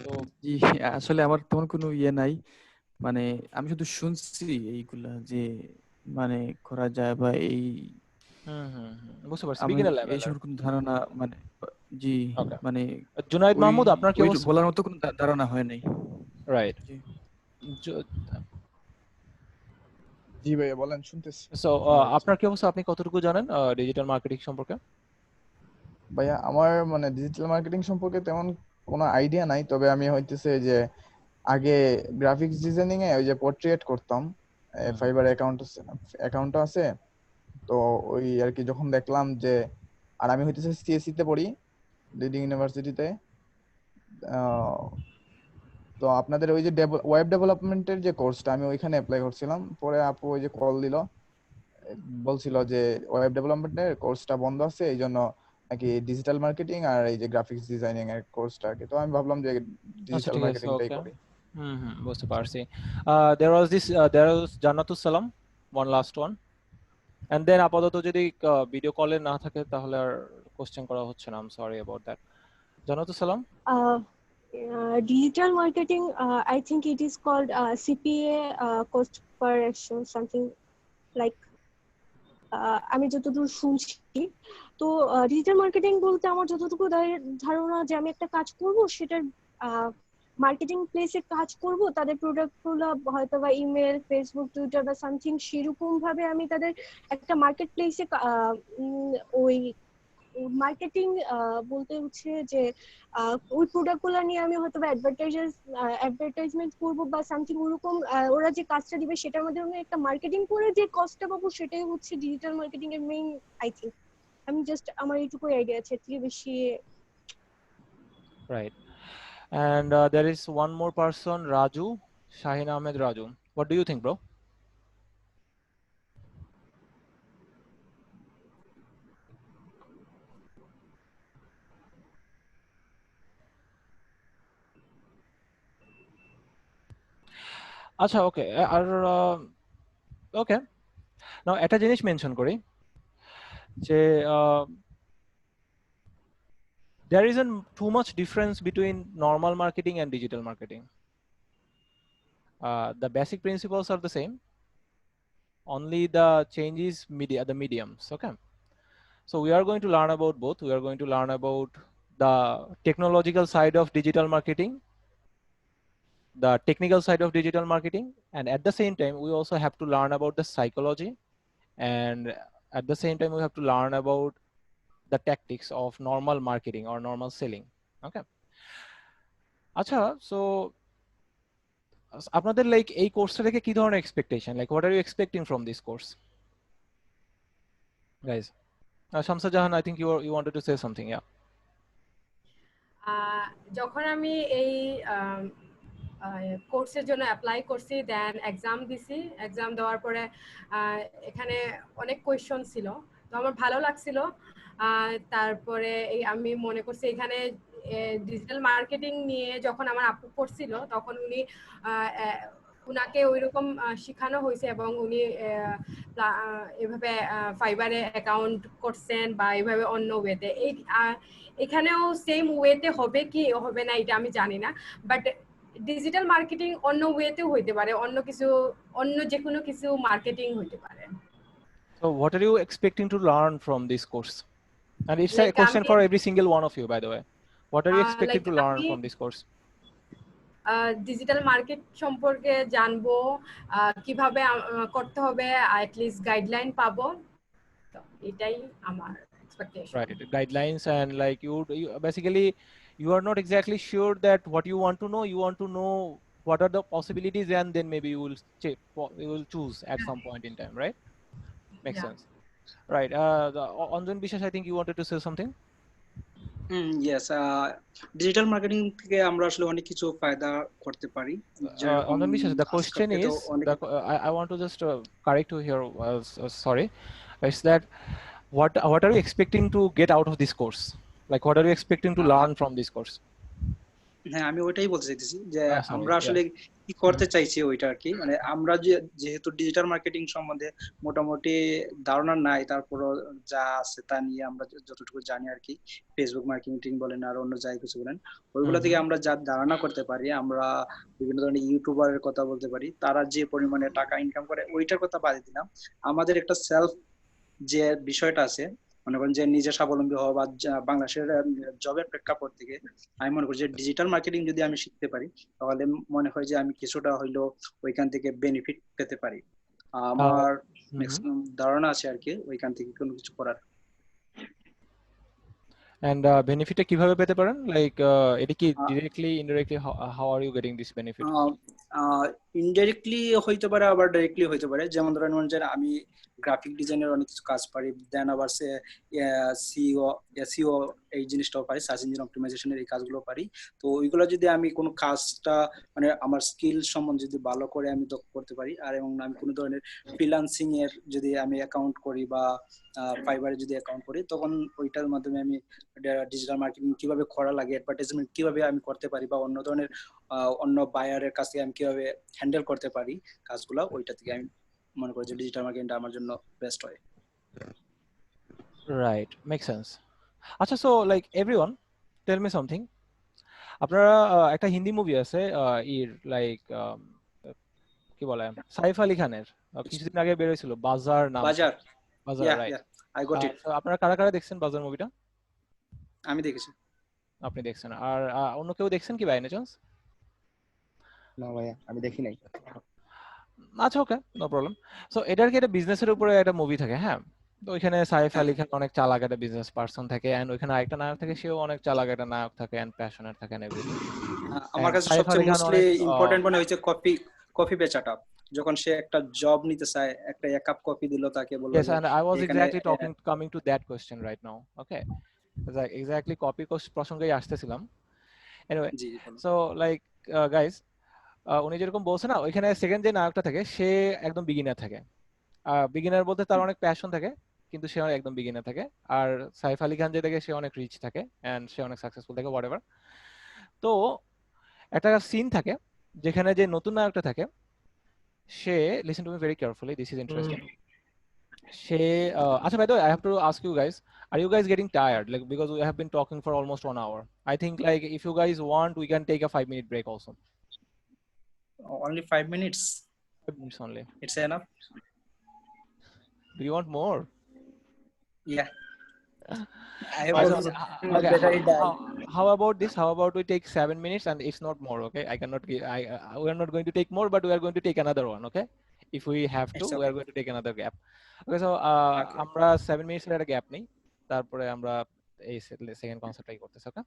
তো জি, আসলে আমার তেমন কোনো ইয়ে নাই, মানে আমি শুধু শুনছি এইগুলা যে মানে করা যায় বা এই বুঝতে পারছি, বিগিনার লেভেল, এইসব কোনো ধারণা মানে জি মানে জুনাইদ মাহমুদ, আপনার কি অবস্থা? বলার মতো কোনো ধারণা হয় নাই। রাইট। জি ভাইয়া বলেন, শুনতেছি। সো আপনার কি অবস্থা? আপনি কতটুকু জানেন ডিজিটাল মার্কেটিং সম্পর্কে? ভাইয়া আমার মানে ডিজিটাল মার্কেটিং সম্পর্কে তেমন কোনো আইডিয়া নাই, তবে আমি হইতেছে যে আগে গ্রাফিক্স ডিজাইনিং এ ওই যে পোর্ট্রেট করতাম, ফাইবার অ্যাকাউন্ট আছে, তো ওই আর কি যখন দেখলাম যে, আর আমি হইতেছে সিএসসি তে পড়ি লিডিং ইউনিভার্সিটিতে, তো আপনাদের ওই যে ওয়েব ডেভেলপমেন্টের যে কোর্সটা আমি ওইখানে অ্যাপ্লাই করছিলাম, পরে আপু ওই যে কল দিল, বলছিল যে ওয়েব ডেভেলপমেন্টের কোর্সটা বন্ধ আছে, এই জন্য নাকি ডিজিটাল মার্কেটিং আর এই যে গ্রাফিক্স ডিজাইনিং এর কোর্সটা, তো আমি ভাবলাম যে ডিজিটাল মার্কেটিংটাই করি। বুঝতে পারছি। there was জান্নাতুস সালাম, one last one, and then আপাতত যদি ভিডিও কলে না থাকে তাহলে আর কোশ্চেন করা হচ্ছে না, I'm sorry about that. জান্নাতুস সালাম, digital marketing, I think it is called CPA, cost per action, something like আমি যতদূর শুনছি। তো ডিজিটাল মার্কেটিং বলতে আমার যতটুকু ধারণা যে আমি একটা কাজ করব, সেটার মার্কেটিং প্লেসে কাজ করব, তাদের প্রোডাক্টগুলো হয়তো বা ইমেল, ফেসবুক, টুইটার বা সামথিং সেরকম ভাবে আমি তাদের একটা মার্কেট প্লেসে ওই মার্কেটিং বলতে হচ্ছে যে ওই প্রোডাক্টগুলো নিয়ে আমি হয়তো অ্যাডভার্টাইজমেন্ট করবো বা সামথিং ওরকম, ওরা যে কাজটা দিবে সেটার মধ্যে আমি একটা মার্কেটিং করে যে কস্টটা পাবো সেটাই হচ্ছে ডিজিটাল মার্কেটিং এর মেইন, আই থিঙ্ক। আমি জাস্ট আমার এইটুকুই আইডিয়া আছে, এর থেকে বেশি। Right. And there is one more person, Raju, Shahin Ahmed Raju. What do you think, bro? আচ্ছা, ওকে। আর ওকে, নাও একটা জিনিস মেনশন করি যে there isn't too much difference between normal marketing and digital marketing. The basic principles are the same, only the change is the mediums. Okay, so we are going to learn about both. We are going to learn about the technological side of digital marketing, the technical side of digital marketing, and at the same time we also have to learn about the psychology, and at the same time we have to learn about the tactics of normal marketing or normal selling. Okay, acha, so আপনাদের like এই কোর্সটা থেকে কি ধরনের expectation, like what are you expecting from this course guys? Shamsa Jahan, I think you wanted to say something. Yeah, যখন আমি এই কোর্সের জন্য অ্যাপ্লাই করছি, দেন এক্সাম দিছি, এক্সাম দেওয়ার পরে এখানে অনেক কোয়েশ্চন ছিল, তো আমার ভালো লাগছিল। তারপরে এই আমি মনে করছি এখানে ডিজিটাল মার্কেটিং নিয়ে যখন আমার আপু পড়ছিল তখন উনাকে ওইরকম শেখানো হয়েছে এবং উনি এভাবে ফাইবারে অ্যাকাউন্ট করছেন বা এইভাবে অন্য ওয়েতে, এখানেও সেম ওয়েতে হবে কি হবে না এটা আমি জানি না, বাট ডিজিটাল মার্কেটিং অন্য ওয়েতেও হইতে পারে, অন্য যে কোনো কিছু মার্কেটিং হইতে পারে। so what are you expecting to learn from this course? And it's a Like question for every single one of you, by the way. What are you expecting like to learn আমি from this course? Digital market সম্পর্কে জানবো, কিভাবে করতে হবে, at least guideline পাবো, তো এটাই আমার expectation. Right, guidelines, and like you basically you are not exactly sure that what you want to know. You want to know what are the possibilities, and then maybe you will you will choose at some point in time, right? Makes sense. Right. Anjan Bishash, I think you wanted to say something. Yes, digital marketing থেকে আমরা আসলে অনেক কিছু ফায়দা করতে পারি, যেরকম Anjan Bishash, the question আজকালকে তো is, অনেক I want to just correct you here. Sorry, it's that what are you expecting to get out of this course? Like, what are you expecting to learn from this course? হ্যাঁ, আমি ওইটাই বলতে চাইতেছি যে Sorry, আমরা আসলে কি করতে চাইছি ওইটা আর কি, মানে আমরা যেহেতু ডিজিটাল মার্কেটিং সম্বন্ধে মোটামুটি ধারণা নাই, তারপরও যা আছে তা নিয়ে আমরা যতটুকু জানি আর কি, ফেসবুক মার্কেটিং বলেন আর অন্য যাই কিছু বলেন, ওইগুলো থেকে আমরা যা ধারণা করতে পারি, আমরা বিভিন্ন ধরনের ইউটিউবারের কথা বলতে পারি, তারা যে পরিমাণে টাকা ইনকাম করে ওইটার কথা বাদে দিলাম, আমাদের একটা সেলফ যে বিষয়টা আছে, মনে করেন যে নিজে স্বাবলম্বী হওয়া বা বাংলাদেশের জবের প্রেক্ষাপট থেকে আমি মনে করি যে ডিজিটাল মার্কেটিং যদি আমি শিখতে পারি তাহলে মনে হয় যে আমি কিছুটা হইলেও ওইখান থেকে বেনিফিট পেতে পারি। আমার ম্যাক্সিমাম ধারণা আছে আর কি ওইখান থেকে কোনো কিছু করার। And benefit কিভাবে পেতে পারেন? Like এটা কি directly, indirectly, how are you getting this benefit? Indirectly হইতে পারে, আবার ডাইরেক্টলি হইতে পারে। যেমন ধরেন যে আমি গ্রাফিক ডিজাইনের অনেক কিছু কাজ পারি, দেন আবার এসইও এই জিনিসটাও পারি, সার্চ ইঞ্জিন অপটিমাইজেশনের এই কাজগুলো পারি। তো ওইগুলো যদি আমি কোনো কাজটা মানে আমার স্কিল সম্বন্ধে যদি ভালো করে আমি দক্ষ করতে পারি, আর এবং আমি কোনো ধরনের ফ্রিল্যান্সিং এর যদি আমি অ্যাকাউন্ট করি বা ফাইবারে যদি অ্যাকাউন্ট করি, তখন ওইটার মাধ্যমে আমি ডিজিটাল মার্কেটিং কিভাবে করা লাগে, অ্যাডভার্টাইজমেন্ট কিভাবে আমি করতে পারি বা অন্য ধরনের অন্য বায়ারের কাছে আমি কিভাবে হ্যান্ডেল করতে পারি কাজগুলো, ওইটা থেকে আমি মনে করি যে ডিজিটাল মার্কেটিংটা আমার জন্য বেস্ট হয়। Right, makes sense. আচ্ছা, so like everyone tell me something. আপনারা একটা হিন্দি মুভি আছে লাইক কি বলে সাইফ আলী খানের, কিছুদিন আগে বের হয়েছিল, বাজার নাম। বাজার, বাজার, রাইট। I got it. আপনারা কারা কারা দেখছেন বাজার মুভিটা? আমি দেখেছি। আপনি দেখছেন, আর অন্য কেউ দেখছেন কি বাই এনি চান্স? না ভাইয়া, আমি দেখি নাই। আচ্ছা, ওকে, নো প্রবলেম। সো এটার কি একটা বিজনেসের উপরে একটা মুভি থাকে, হ্যাঁ। তো ওইখানে সাইফ আলী খান অনেক চালাক একটা বিজনেস পার্সন থাকে, এন্ড ওইখানে আরেকটা নায়ক থাকে, সেও অনেক চালাক একটা নায়ক থাকে এন্ড প্যাশনেট থাকে এন্ড এভরিথিং। আমার এন্ড কাছে সাইফ সবচেয়ে আলী খান মোস্টলি অনেক ইম্পর্টেন্ট মনে হয়েছে কফি কফি বেচাটা। যখন সে একটা জব নিতে চায়, একটা এক কাপ কফি দিল, তাকে বললো yes, যে and I was এখানে exactly coming to that question right now. Okay, exactly copy প্রসঙ্গেই আসতেছিলাম। এনিওয়ে, জি বলুন। সো লাইক গাইস, উনি যেরকম বলছে না, ওইখানে সেকেন্ড যে নায়কটা থাকে সে একদম বিগিনার থাকে। বিগিনার বলতে তার অনেক প্যাশন থাকে, কিন্তু সে একদম বিগিনার থাকে। আর সাইফ আলী খান যে থাকে সে অনেক রিচ থাকে এন্ড সে অনেক সাকসেসফুল থাকে, হোয়াটএভার। তো একটা সিন থাকে যেখানে যে নতুন নায়কটা থাকে সে, listen to me very carefully, this is interesting. সে আচ্ছা, by the way, I have to ask you guys, are you guys getting tired, like, because we have been talking for almost 1 hour? I think, like, if you guys want, we can take a 5-minute break also. Only 5 minutes? 5 minutes only. It's enough? Do you want more? Yeah. I have Also, also okay, better die. how about this? How about we take 7 minutes and it's not more, okay? I cannot give, we are not going to take more, but we are going to take another one, okay? If we have to, It's we okay. are going to take another gap. Okay, so Okay. আমরা 7 minutes এর একটা gap নেই, তারপরে আমরা এই second কনসেপ্টটাই করতেছি, ওকে?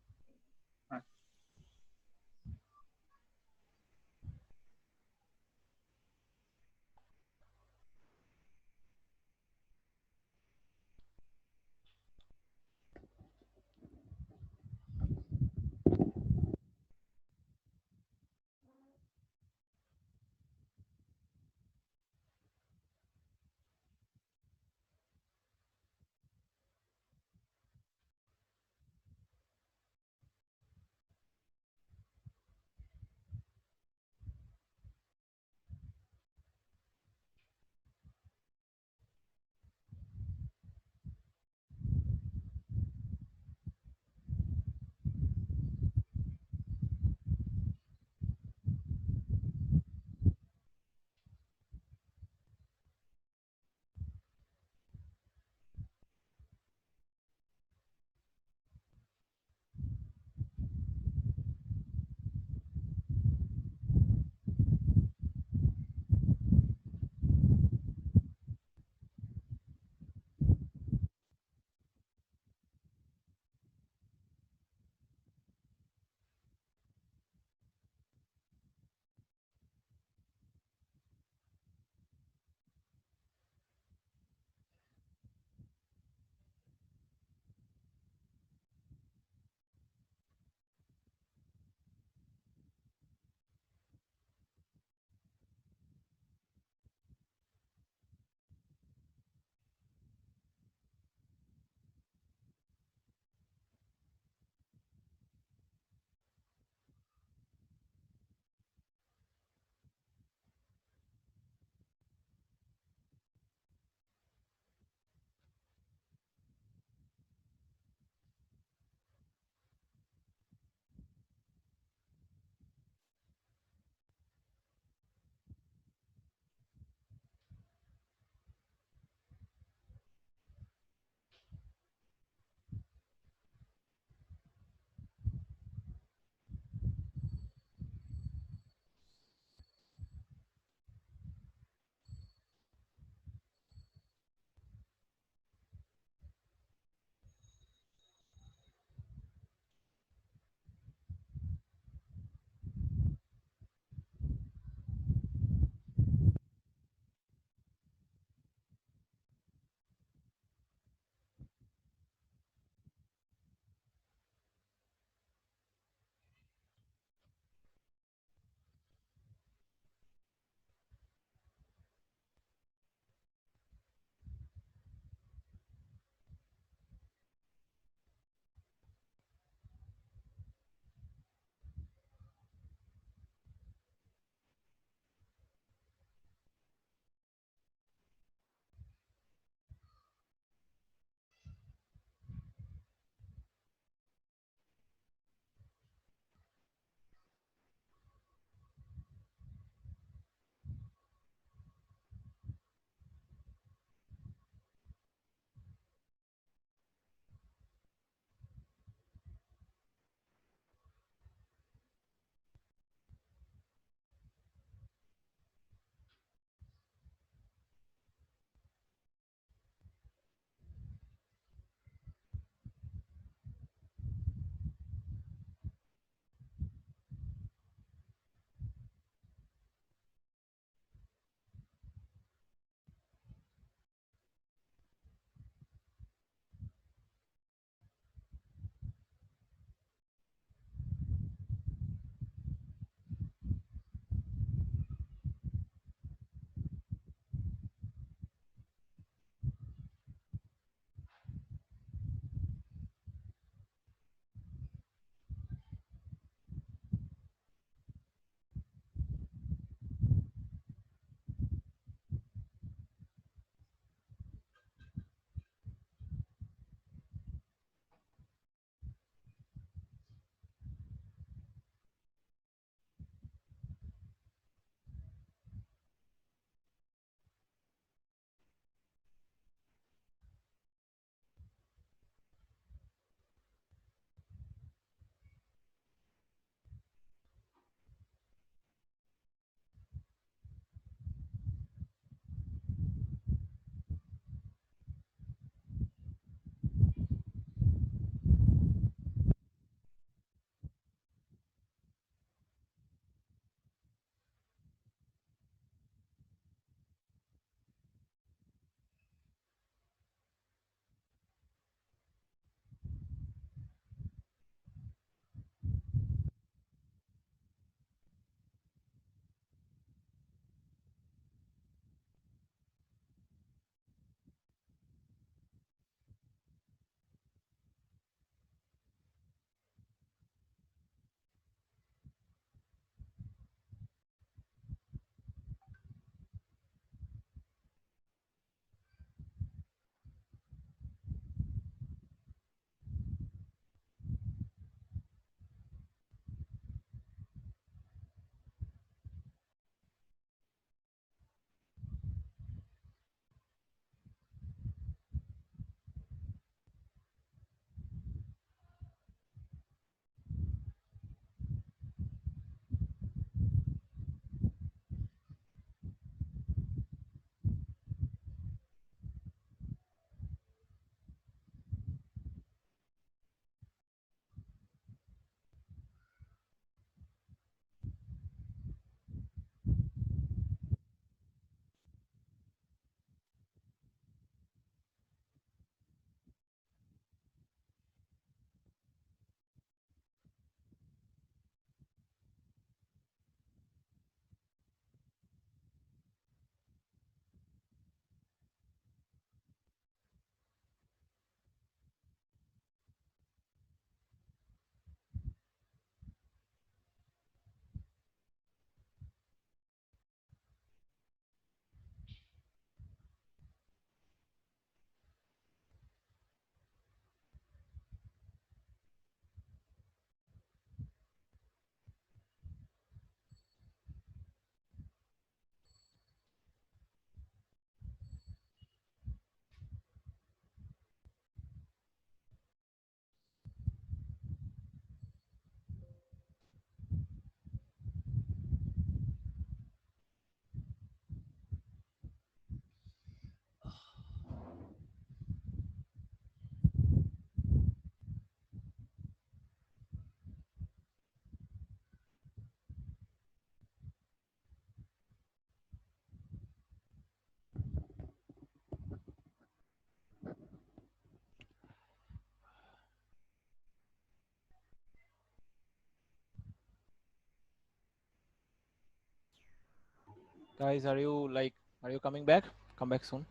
Guys, are you coming back? Come back soon.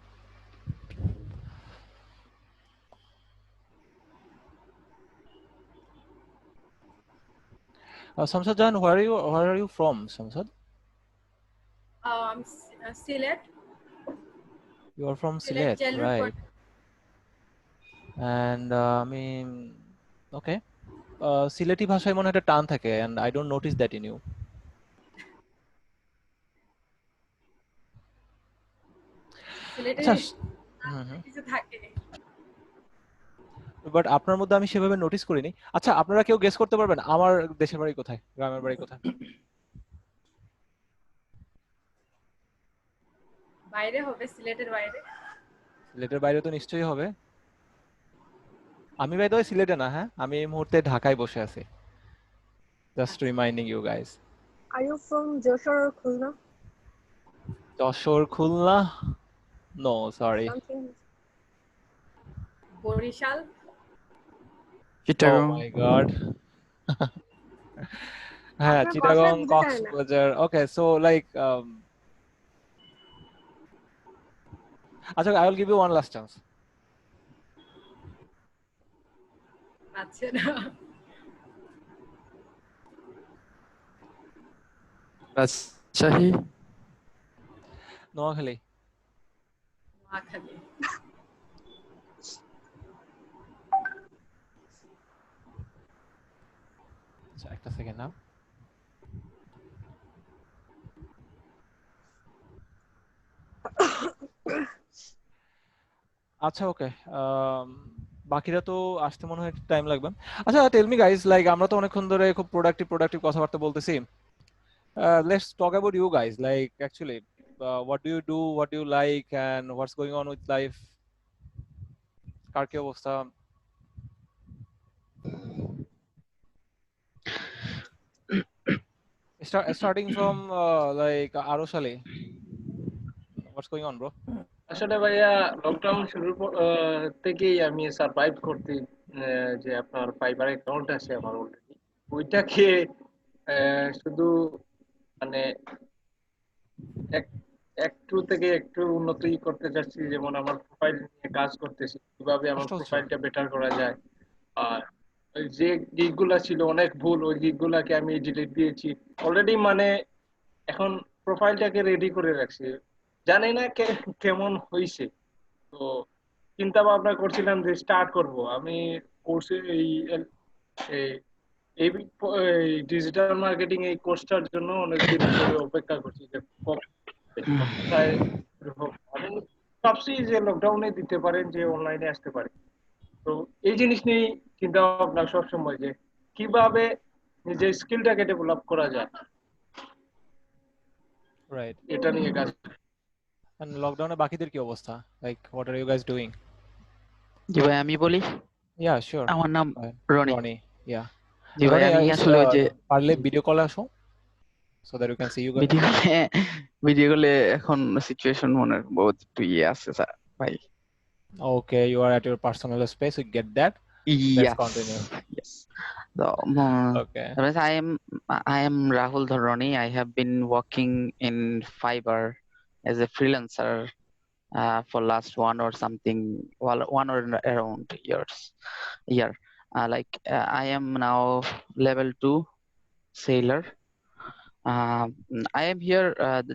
Samsad Jan, where are you from, Samsad? Sylhet. You are from Sylhet, Sylhet, childhood right? And I mean, okay. Sylheti ভাষায় মনে একটা টান থাকে, and I don't notice that in you. সিলেটে আচ্ছা, কিছু থাকে। But আপনার মধ্যে আমি সেভাবে নোটিস করিনি। আচ্ছা, আপনারা কেউ গেস করতে পারবেন আমার দেশের বাড়ি কোথায়, গ্রামের বাড়ি কোথায়? বাইরে হবে, সিলেটের বাইরে। সিলেটের বাইরে তো নিশ্চয়ই হবে। আমি বাইরে সিলেটে না, হ্যাঁ, আমি এই মুহূর্তে ঢাকায় বসে আছি। Just reminding you guys. Are you from Joshua or Khulna? Jessore, Khulna? No, sorry. Something. Barishal. ও চিটাগং। My god. হ্যাঁ, আপনার চিটাগং, ভাষায় বুঝে যায় না। কক্সবাজার। ওকে, সো লাইক আচ্ছা, I will give you one last chance. আচ্ছা না। রাজশাহী। নোয়াখালী। নোয়াখালী। আচ্ছা, একটা সেকেন্ড না। আচ্ছা, ওকে। বাকিরা তো আসতে মনে হয় টাইম লাগবে। আচ্ছা, টেল মি গাইস, লাইক আমরা তো অনেকক্ষণ ধরে খুব প্রোডাক্টিভ কথাবার্তা বলতেছি। Let's talk about you guys, like actually what do you do, what do you like, and what's going on with life? কার কি অবস্থা? Starting from like Aroshale, what's going on, bro? আসলে ভাইয়া লকডাউন শুরুর থেকেই আমি survive করতে যে আপনার ফাইবার অ্যাকাউন্ট আছে আমার অলরেডি, ওইটাকে শুধু মানে একটু থেকে একটু উন্নতি করতে চাচ্ছি। যেমন আমার প্রোফাইল নিয়ে কাজ করতেছি, কিভাবে আমার কষ্ট হচ্ছে। প্রোফাইলটা বেটার করা যায়। আর ওই যে গিগগুলা ছিল অনেক ভুল, ওই গিগগুলাকে আমি ডিলিট দিয়েছি অলরেডি। মানে এখন প্রোফাইলটাকে রেডি করে রাখছি, জানি না কেমন হয়েছে। তো চিন্তা ভাবনা করছিলাম যে স্টার্ট করব আমি কোর্সে এই এই ডিজিটাল মার্কেটিং এই কোর্সটার জন্য অনেকদিন ধরে অপেক্ষা করছি যে কোথায় শুরু হোক। আমি ভাবছি যে লকডাউনে দিতে পারেন, যে অনলাইনে আসতে পারে। তো এই জিনিস নিয়ে চিন্তা ভাবনা সবসময় যে কিভাবে নিজের স্কিলটাকে ডেভেলপ করা যায়, রাইট। এটা নিয়ে কাজ। And লকডাউনে বাকিদের কি অবস্থা? Like what are you guys doing? জি ভাই আমি বলি, Yeah, sure. আমার নাম রনি। Ronnie, yeah. জি ভাই Ronnie, আমি আসলে ওই যে পারলে ভিডিও কলে আসো so that you can see you guys. Video কলে এখন সিচুয়েশন মনে হয় বহুত একটু ইয়ে আছে স্যার ভাই। Okay, you are at your personal space, you get that. Let's continue. Yes. So, Okay. I am Rahul Dharani. I have been working in Fiverr as a freelancer for last one or around year. I am now level 2 sailor. I am here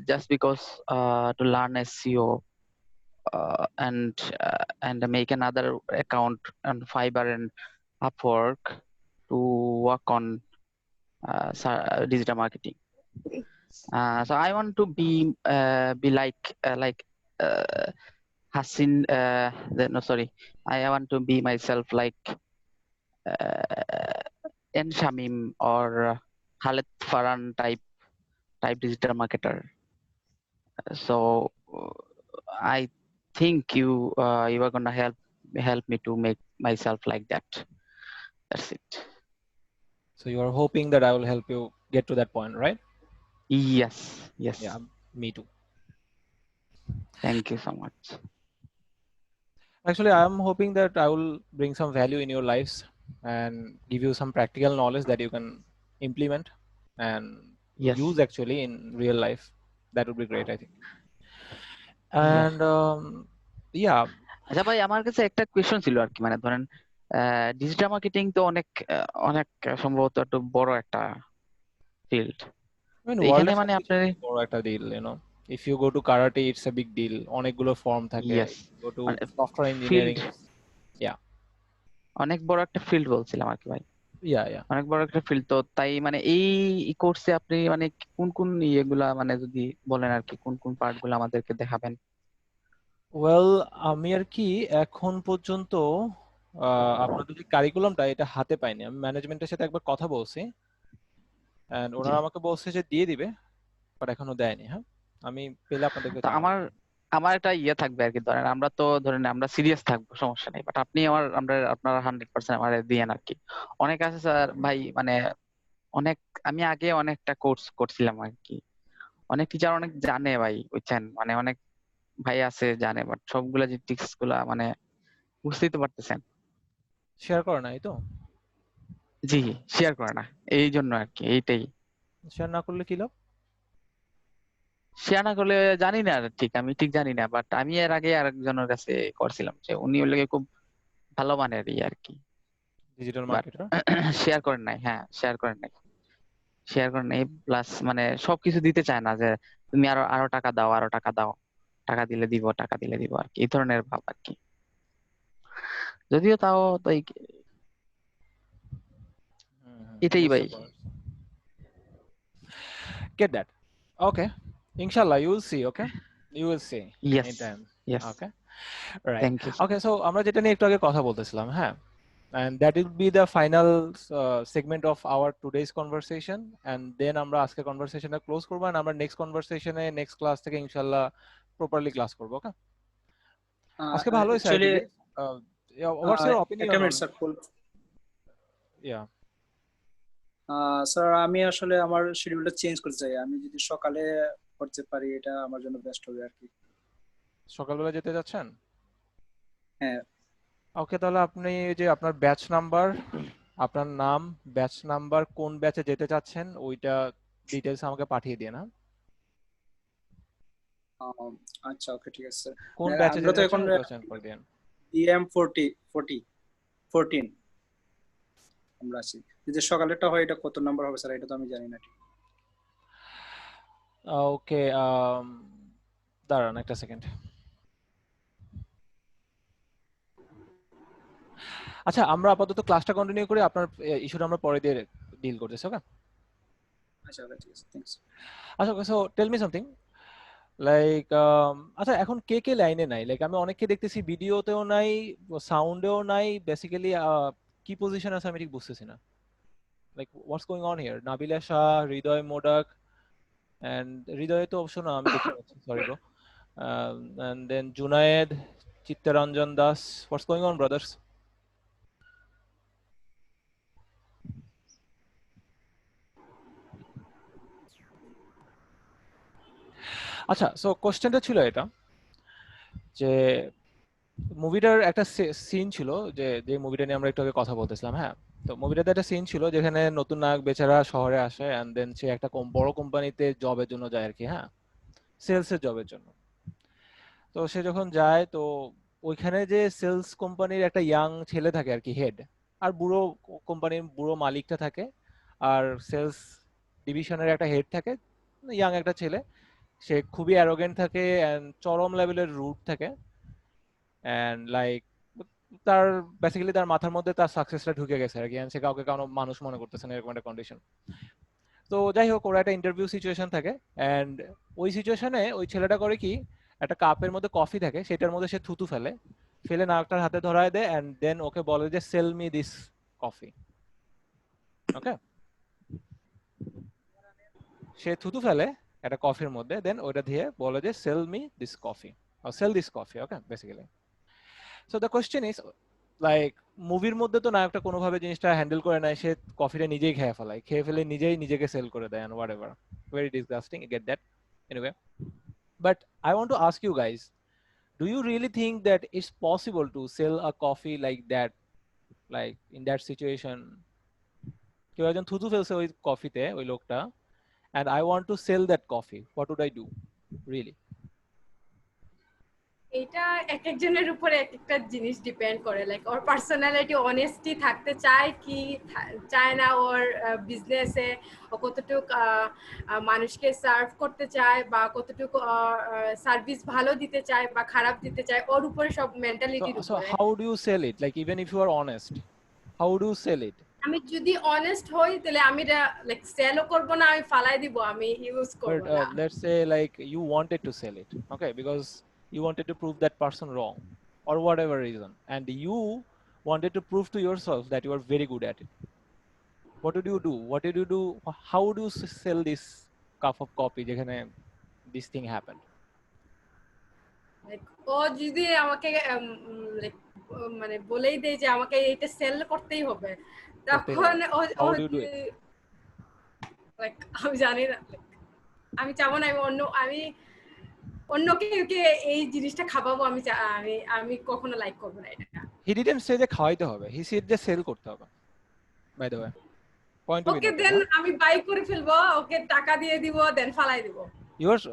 just because to learn SEO and make another account on Fiverr and Upwork to work on digital marketing. So I want to be like Hassin. No, sorry. I want to be myself like N Shamim or Khaled Farhan type digital marketer. So I think you are gonna help me to make myself like that. That's it. So you are hoping that I will help you get to that point, right? Yes. Yeah, me too. Thank you so much. Actually, I am hoping that I will bring some value in your lives and give you some practical knowledge that you can implement and use actually in real life. That would be great, I think. Yeah. And yeah, আচ্ছা ভাই, আমার কাছে একটা question ছিল আর কি, মানে ধরেন digital marketing তো অনেক অনেক সম্ভবত একটু বড় একটা ফিল্ড। I mean, তো world এখানে এর মানে সবকিছু আপনার বড় একটা deal, you know. If you go to karate, it's a big deal. অনেকগুলো ফর্ম থাকে। Yes, If you go to মানে software ফিল্ড, engineering, yeah, অনেক বড় একটা ফিল্ড বলছিলাম আর কি ভাই, yeah. অনেক বড় একটা ফিল্ড। তো তাই মানে এই কোর্সে আপনি মানে কোন কোন ইয়েগুলা মানে যদি বলেন আর কি, কোন কোন পার্ট গুলো আমাদেরকে দেখাবেন? Well, আমি আর কি এখন পর্যন্ত আপনাদের যে কারিকুলামটা এটা হাতে পাইনি। আমি ম্যানেজমেন্টের সাথে একবার কথা বলছি, and জি। ওনারা আমাকে বলছে যে দিয়ে দিবে, বাট এখনো দেয়নি। হ্যাঁ, আমি পেলে আপনাদেরকে তো জানাবো। আমার আমার একটা ইয়ে থাকবে আর কি, ধরেন আমরা তো ধরেন আমরা সিরিয়াস থাকবো, সমস্যা নেই, বাট আপনি আপনারা 100% আমার দিয়েন আর কি। অনেক আছে স্যার ভাই, মানে অনেক, আমি আগে অনেকটা কোর্স করছিলাম আর কি, অনেক টিচার অনেক জানে ভাই, বুঝছেন, মানে অনেক ভাই আছে জানে, বাট সবগুলা যে টিক্স গুলা মানে বুঝতেই তো পারতেছেন। শেয়ার করে নাই তো? জি, শেয়ার করে না, এই জন্য আর কি, এইটাই। শেয়ার না করলে কি লাভ? শেয়ার না করলে জানি না, ঠিক আমি ঠিক জানি না, বাট আমি এর আগে আরেকজনের কাছে করছিলাম, যে উনি ওর লাগে খুব ভালো মানের আর কি, ডিজিটাল বাট মার্কেটার। শেয়ার করেন নাই। হ্যাঁ, শেয়ার করেন নাই, শেয়ার করেন নাই, প্লাস মানে সবকিছু দিতে চায় না, যে তুমি আরো আরো টাকা দাও, আরো টাকা দাও, টাকা দিলে দিব, টাকা দিলে দিব আর কি, এই ধরনের ভাব আর কি। যদিও তাও তো এটাই ভাই। বুঝতে পারছি। Get that. Okay. Inshallah, you will see, okay? You will see yes, anytime. Yes, Okay. Right. Thank you. Okay, so আমরা যেটা নিয়ে একটু আগে কথা বলতেছিলাম, হ্যাঁ? And that will be the final segment of our today's conversation. And then আমরা আজকে কনভারসেশনটা ক্লোজ করব, and আমরা নেক্সট কনভারসেশনে নেক্সট ক্লাস থেকে ইনশাআল্লাহ প্রপারলি ক্লাস করব, ওকে? আজকে ভালো হয়েছে, I actually believe. What's your একটা opinion minute on? Sir, Yeah. Sir আমি আসলে আমার শিডিউলটা চেঞ্জ করতে চাই, আমি যদি সকালে করতে পারি এটা আমার জন্য বেস্ট হবে আর কি। সকালবেলা যেতে যাচ্ছেন? হ্যাঁ। ওকে, তাহলে আপনি যে আপনার ব্যাচ নাম্বার, আপনার নাম, ব্যাচ নাম্বার, কোন ব্যাচে যেতে চাচ্ছেন ওইটা ডিটেইলস আমাকে পাঠিয়ে দিন। হ্যাঁ, আচ্ছা, ওকে, ঠিক আছে স্যার। কোন ব্যাচে আমরা যেতে তো চাচ্ছেন এখন ওইটা সেন্ড করে দিন। EM14 আমরা আছি। যদি সকালেরটা হয় এটা কত নাম্বার হবে স্যার, এটা তো আমি জানি না ঠিক। ওকে, দাঁড়ান একটা সেকেন্ড। আচ্ছা, আমরা আপাতত ক্লাসটা কন্টিনিউ করি, আপনার ইস্যুটা আমরা পরে দিয়ে ডিল করতেছি, ওকে? আচ্ছা, ওকে, ঠিক আছে, থ্যাঙ্কস। আচ্ছা, so tell me something, like আচ্ছা এখন কে কে লাইনে নাই? লাইক আমি অনেককে দেখতেছি ভিডিওতেও নাই, সাউন্ডেও নাই, বেসিক্যালি কি পজিশন আছে আমি ঠিক বুঝতেছি না। Like what's going on here? Nabila Shah, Hriday Modak, and হৃদয়ে তো অবশ্য না, আমি দেখতে পাচ্ছি, sorry bro, and then Junaid, Chittaranjan Das. What's going on, brothers? আচ্ছা, সো কোশ্চেনটা ছিল এটা যে মুভিটার একটা সিন ছিল, যে যে মুভিটা নিয়ে আমরা একটু আগে কথা বলতেছিলাম, হ্যাঁ? তো মুভিটাতে একটা সিন ছিল যেখানে নতুন নায়ক বেচারা শহরে আসে, অ্যান্ড দেন সে একটা বড় কোম্পানিতে জবের জন্য যায় আর কি, হ্যাঁ, সেলসের জবের জন্য। তো সে যখন যায়, তো ওইখানে যে সেলস কোম্পানির একটা ইয়াং ছেলে থাকে আর কি, হেড, আর বুড়ো কোম্পানির বুড়ো মালিকটা থাকে, আর সেলস ডিভিশনের একটা হেড থাকে, ইয়াং একটা ছেলে। সে খুবই অ্যারোগেন্ট থাকে অ্যান্ড চরম লেভেলের রুট থাকে, অ্যান্ড লাইক তার বেসিক্যালি তার মাথার মধ্যে তার সাকসেসটা ঢুকে গেছে আর কি, and সে কাউকে কারো মানুষ মনে করতেছে না, এরকম একটা কন্ডিশন। তো যাই হোক, ওরা একটা ইন্টারভিউ সিচুয়েশন থাকে, অ্যান্ড ওই সিচুয়েশনে ওই ছেলেটা করে কি, একটা কাপের মধ্যে কফি থাকে, সেটার মধ্যে সে থুতু ফেলে, ফেলে নায়কটার হাতে ধরায় দেয়, অ্যান্ড দেন ওকে বলে যে সেল মি দিস কফি, ওকে? সে থুতু ফেলে একটা কফির মধ্যে, দেন ওটা দিয়ে বলে যে sell me this coffee, sell this coffee, okay, basically. So the question is, like মুভির মধ্যে তো নায়কটা কোনোভাবে জিনিসটা হ্যান্ডেল করে নেয়, সে কফিটা নিজেই খেয়ে ফেলায়, খেয়ে ফেলে নিজেই নিজেকে সেল করে দেয়, whatever, very disgusting, get that, anyway. But I want to ask you guys, do you really think that it's possible to sell a coffee like that, like in that situation? কেউ একজন থুতু ফেলছে ওই কফিতে, ওই লোকটা, and I want to sell that coffee, what would I do? Really? এটা এক একজনের উপরে এক একটা জিনিস ডিপেন্ড করে, লাইক ওর পার্সোনালিটি অনেস্টি থাকতে চায় কি চায় না, ওর বিজনেসে ও কতটুকু মানুষকে সার্ভ করতে চায় বা কতটুকু সার্ভিস ভালো দিতে চায় বা খারাপ দিতে চায়, ওর উপরে সব মেন্টালিটির So উপরে। how do you sell it? Like even if you are honest, how do you sell it? আমি যদি অনেস্ট হই তাহলে আমি লাইক সেলও করব না, আমি ফালাই দিব, আমি ইউজ করব But না। let's say like you wanted to sell it, okay, because you wanted to prove that person wrong or whatever reason, and you wanted to prove to yourself that you are very good at it. What did you do? What did you do? How do you sell this cup of coffee যেখানে this thing happened? Like ও যদি আমাকে like মানে বলেই দেয় যে আমাকে এটা sell করতেই হবে, তখন How do you do it? Like আমি জানি না, আমি চাবো না আমি অন্য কেউকে এই জিনিসটা খাওয়াবো, আমি কখনো লাইক করবো না এটা। He didn't say যে খাওয়াইতে হবে, he said যে সেল করতে হবে, by the way. Point to be okay noted, then huh? আমি বাই করে ফেলবো, ওকে টাকা দিয়ে দিব, দেন ফালাই দিব। Yours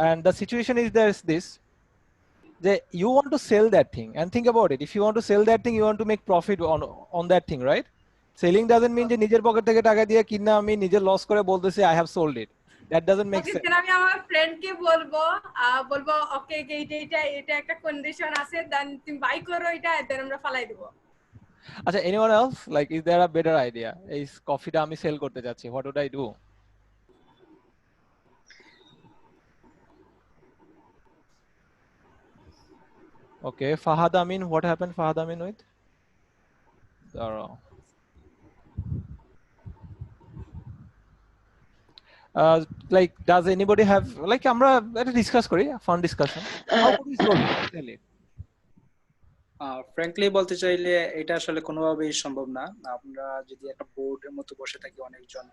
and the situation is there's this that you want to sell that thing, and think about it, if you want to sell that thing you want to make profit on that thing, right? Selling doesn't mean যে নিজের pocket থেকে টাকা দিয়ে কিনা আমি নিজে loss করে বলতেছি I have sold it. That doesn't make okay sense. দেন আমি আমার ফ্রেন্ডকে বলবো ওকে এটা একটা কন্ডিশন আছে, দেন তুমি বাই করো এটা, দেন আমরা ফালাই দিব। আচ্ছা, anyone else, like is there a better idea? এই কফিটা আমি সেল করতে যাচ্ছি, what would I do? Okay, Fahad Amin, what happened Fahad Amin with? Like does anybody have, like আমরা একটা ডিসকাস করি, fun discussion, how could we sell it? Frankly বলতে চাইলে এটা আসলে কোনোভাবেই সম্ভব না। আমরা যদি একটা বোর্ডের মতো বসে থাকি অনেকজন,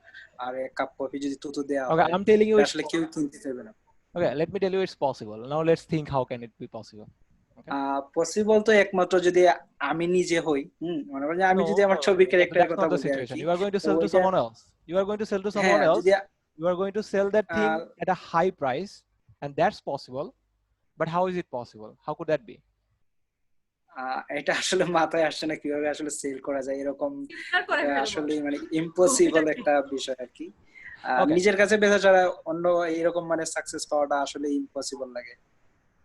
আর এক কাপ কফি যদি তুতু দেওয়া Okay, হয়, I'm telling you আসলে কেউ কিনতে চাইবে না। Okay, let me tell you it's possible. Now let's think how can it be possible? Possible তো একমাত্র যদি আমি নিজে হই, মনে করেন আমি যদি আমার ছবির ক্যারেক্টারের কথা বলি আর কি, you are going to sell to someone else. You are going to sell to someone else. You are going to sell that thing at a high price, and that's possible. But how is it possible? How could that be? এটা আসলে মাথায় আসছে না কিভাবে আসলে sell করা যায়, এরকম আসলে মানে ইম্পসিবল একটা বিষয় আর কি। নিজের কাছে বেচা ছাড়া অন্য এরকম মানে সাকসেস পাওয়াটা আসলে ইম্পসিবল লাগে।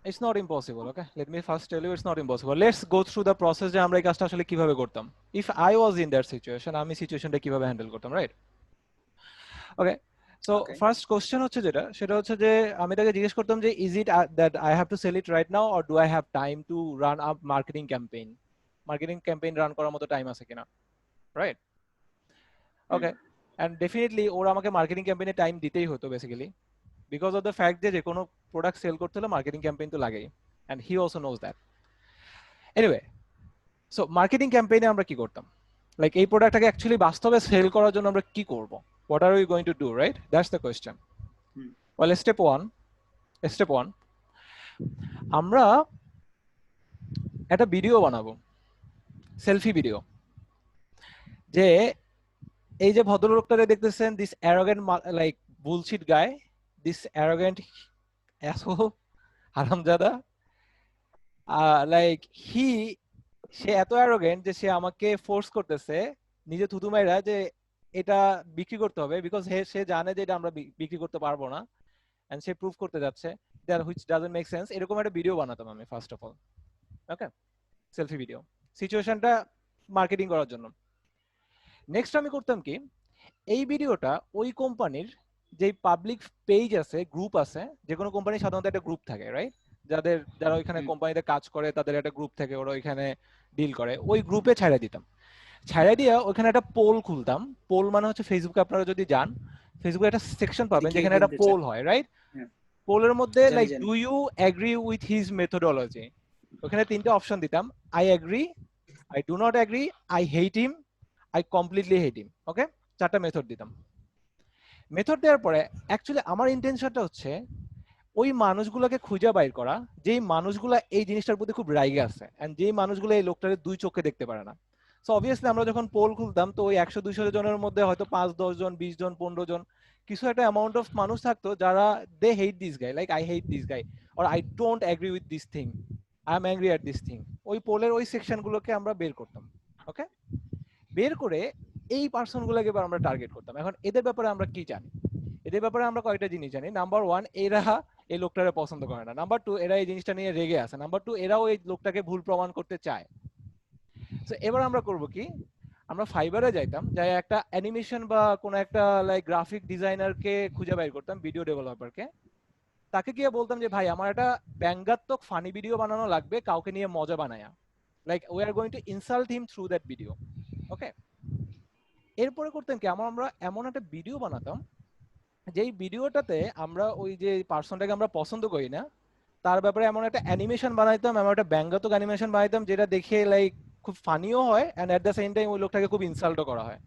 It's not impossible, okay? Let me first tell you it's not impossible. Let's go through the process যে আমরা এই কাজটা আসলে কিভাবে করতাম। If I was in that situation, আমি সিচুয়েশনটা কিভাবে হ্যান্ডেল করতাম, right? Okay. So first question হচ্ছে যেটা, সেটা হচ্ছে যে আমি তাকে জিজ্ঞেস করতাম যে is it that I have to sell it right now or do I have time to run a marketing campaign? Marketing campaign run করার মতো টাইম আছে কিনা, right? Okay. And definitely ওরা আমাকে মার্কেটিং ক্যাম্পেইনে টাইম দিতেই হতো basically, because of the fact যে কোনো প্রোডাক্ট সেল করতে হলে মার্কেটিং ক্যাম্পেইন তো লাগেই, and he also knows that. Anyway, so marketing ক্যাম্পেইনে আমরা কি করতাম, লাইক এই প্রোডাক্টটাকে অ্যাকচুয়ালি বাস্তবে সেল করার জন্য আমরা কি করব? What are we going to do, right? That's the question. Well, step one, আমরা একটা ভিডিও বানাবো, সেলফি ভিডিও, যে এই যে ভদ্রলোকটারে দেখতেছেন, this arrogant like bullshit guy, this arrogant asshole, হারামজাদা, like সে এত অ্যারোগেন্ট যে সে আমাকে ফোর্স করতেছে নিজে থুতু মাইরা যে এটা বিক্রি করতে হবে, বিকজ সে জানে যে এটা আমরা বিক্রি করতে পারবো না, এন্ড সে প্রুফ করতে যাচ্ছে, that which doesn't make sense. এরকম একটা ভিডিও বানাতাম আমি first of all, okay, selfie video, সিচুয়েশনটা মার্কেটিং করার জন্য। নেক্সট আমি করতাম কি, এই ভিডিওটা ওই কোম্পানির যে পাবলিক পেজ আছে, গ্রুপ আছে, যে কোনো কোম্পানি সাধারণত একটা গ্রুপ থাকে, রাইট? যারা ওইখানে কোম্পানিতে কাজ করে তাদের একটা গ্রুপ থাকে, ওরা ওইখানে ডিল করে, ওই গ্রুপে ছাড়া দিতাম। ছাড়া দিয়ে ওখানে একটা পোল খুলতাম। পোল মানে হচ্ছে ফেসবুকে আপনারা যদি যান, ফেসবুকে একটা সেকশন পাবেন যেখানে একটা পোল হয়, রাইট? পোলের মধ্যে like do you agree with his methodology, ওখানে তিনটা অপশন দিতাম, I agree, I do not agree, I hate him, I completely hate him, okay? চারটা মেথড দিতাম। মেথড দেওয়ার পরে অ্যাকচুয়ালি আমার ইন্টেনশনটা হচ্ছে ওই মানুষগুলোকে খুঁজে বাইর করা, যেই মানুষগুলো এই জিনিসটার প্রতি খুব রাইগে আছে, এন্ড যেই মানুষগুলো এই লোকটারে দুই চোখে দেখতে পারে না। সো অবভিয়াসলি আমরা যখন পোল খুলতাম তো ওই 100-200 জনের মধ্যে হয়তো 5-10 জন, 20 জন, 15 জন কিছু একটা অ্যামাউন্ট অফ মানুষ থাকতো যারা they hate this guy, like I hate this guy or I don't agree with this thing, I am angry at this thing. ওই পোলের ওই সেকশনগুলোকে আমরা বের করতাম। ওকে, বের করে এই পার্সনগুলোকে এবার আমরা টার্গেট করতাম। এখন এদের ব্যাপারে আমরা কি জানি? এদের ব্যাপারে আমরা কয়েকটা জিনিস জানি। নাম্বার ওয়ান, এরা এই লোকটাকে পছন্দ করে না। নাম্বার টু, এরা এই জিনিসটা নিয়ে রেগে আছে। নাম্বার টু, এরাও এই লোকটাকে ভুল প্রমাণ করতে চায়। তো এবার আমরা করব কি, আমরা ফাইবারে যাইতাম, যাই একটা অ্যানিমেশন বা কোনো একটা লাইক গ্রাফিক ডিজাইনারকে খুঁজে বের করতাম, ভিডিও ডেভেলপারকে। তাকে গিয়ে বলতাম যে ভাই আমার একটা ব্যঙ্গাত্মক ফানি ভিডিও বানানো লাগবে, কাউকে নিয়ে মজা বানায়া, like we are going to insult him through that video. Okay, এরপরে করতাম কি, আমরা এমন একটা ভিডিও বানাতাম যেই ভিডিওটাতে আমরা ওই যে পার্সনটাকে আমরা পছন্দ করি না তার ব্যাপারে এমন একটা অ্যানিমেশন বানাইতাম, এমন একটা ব্যঙ্গাত্মক অ্যানিমেশন বানাইতাম যেটা দেখে লাইক খুব ফানিও হয় and at the same time ওই লোকটাকে খুব ইনসাল্টও করা হয়।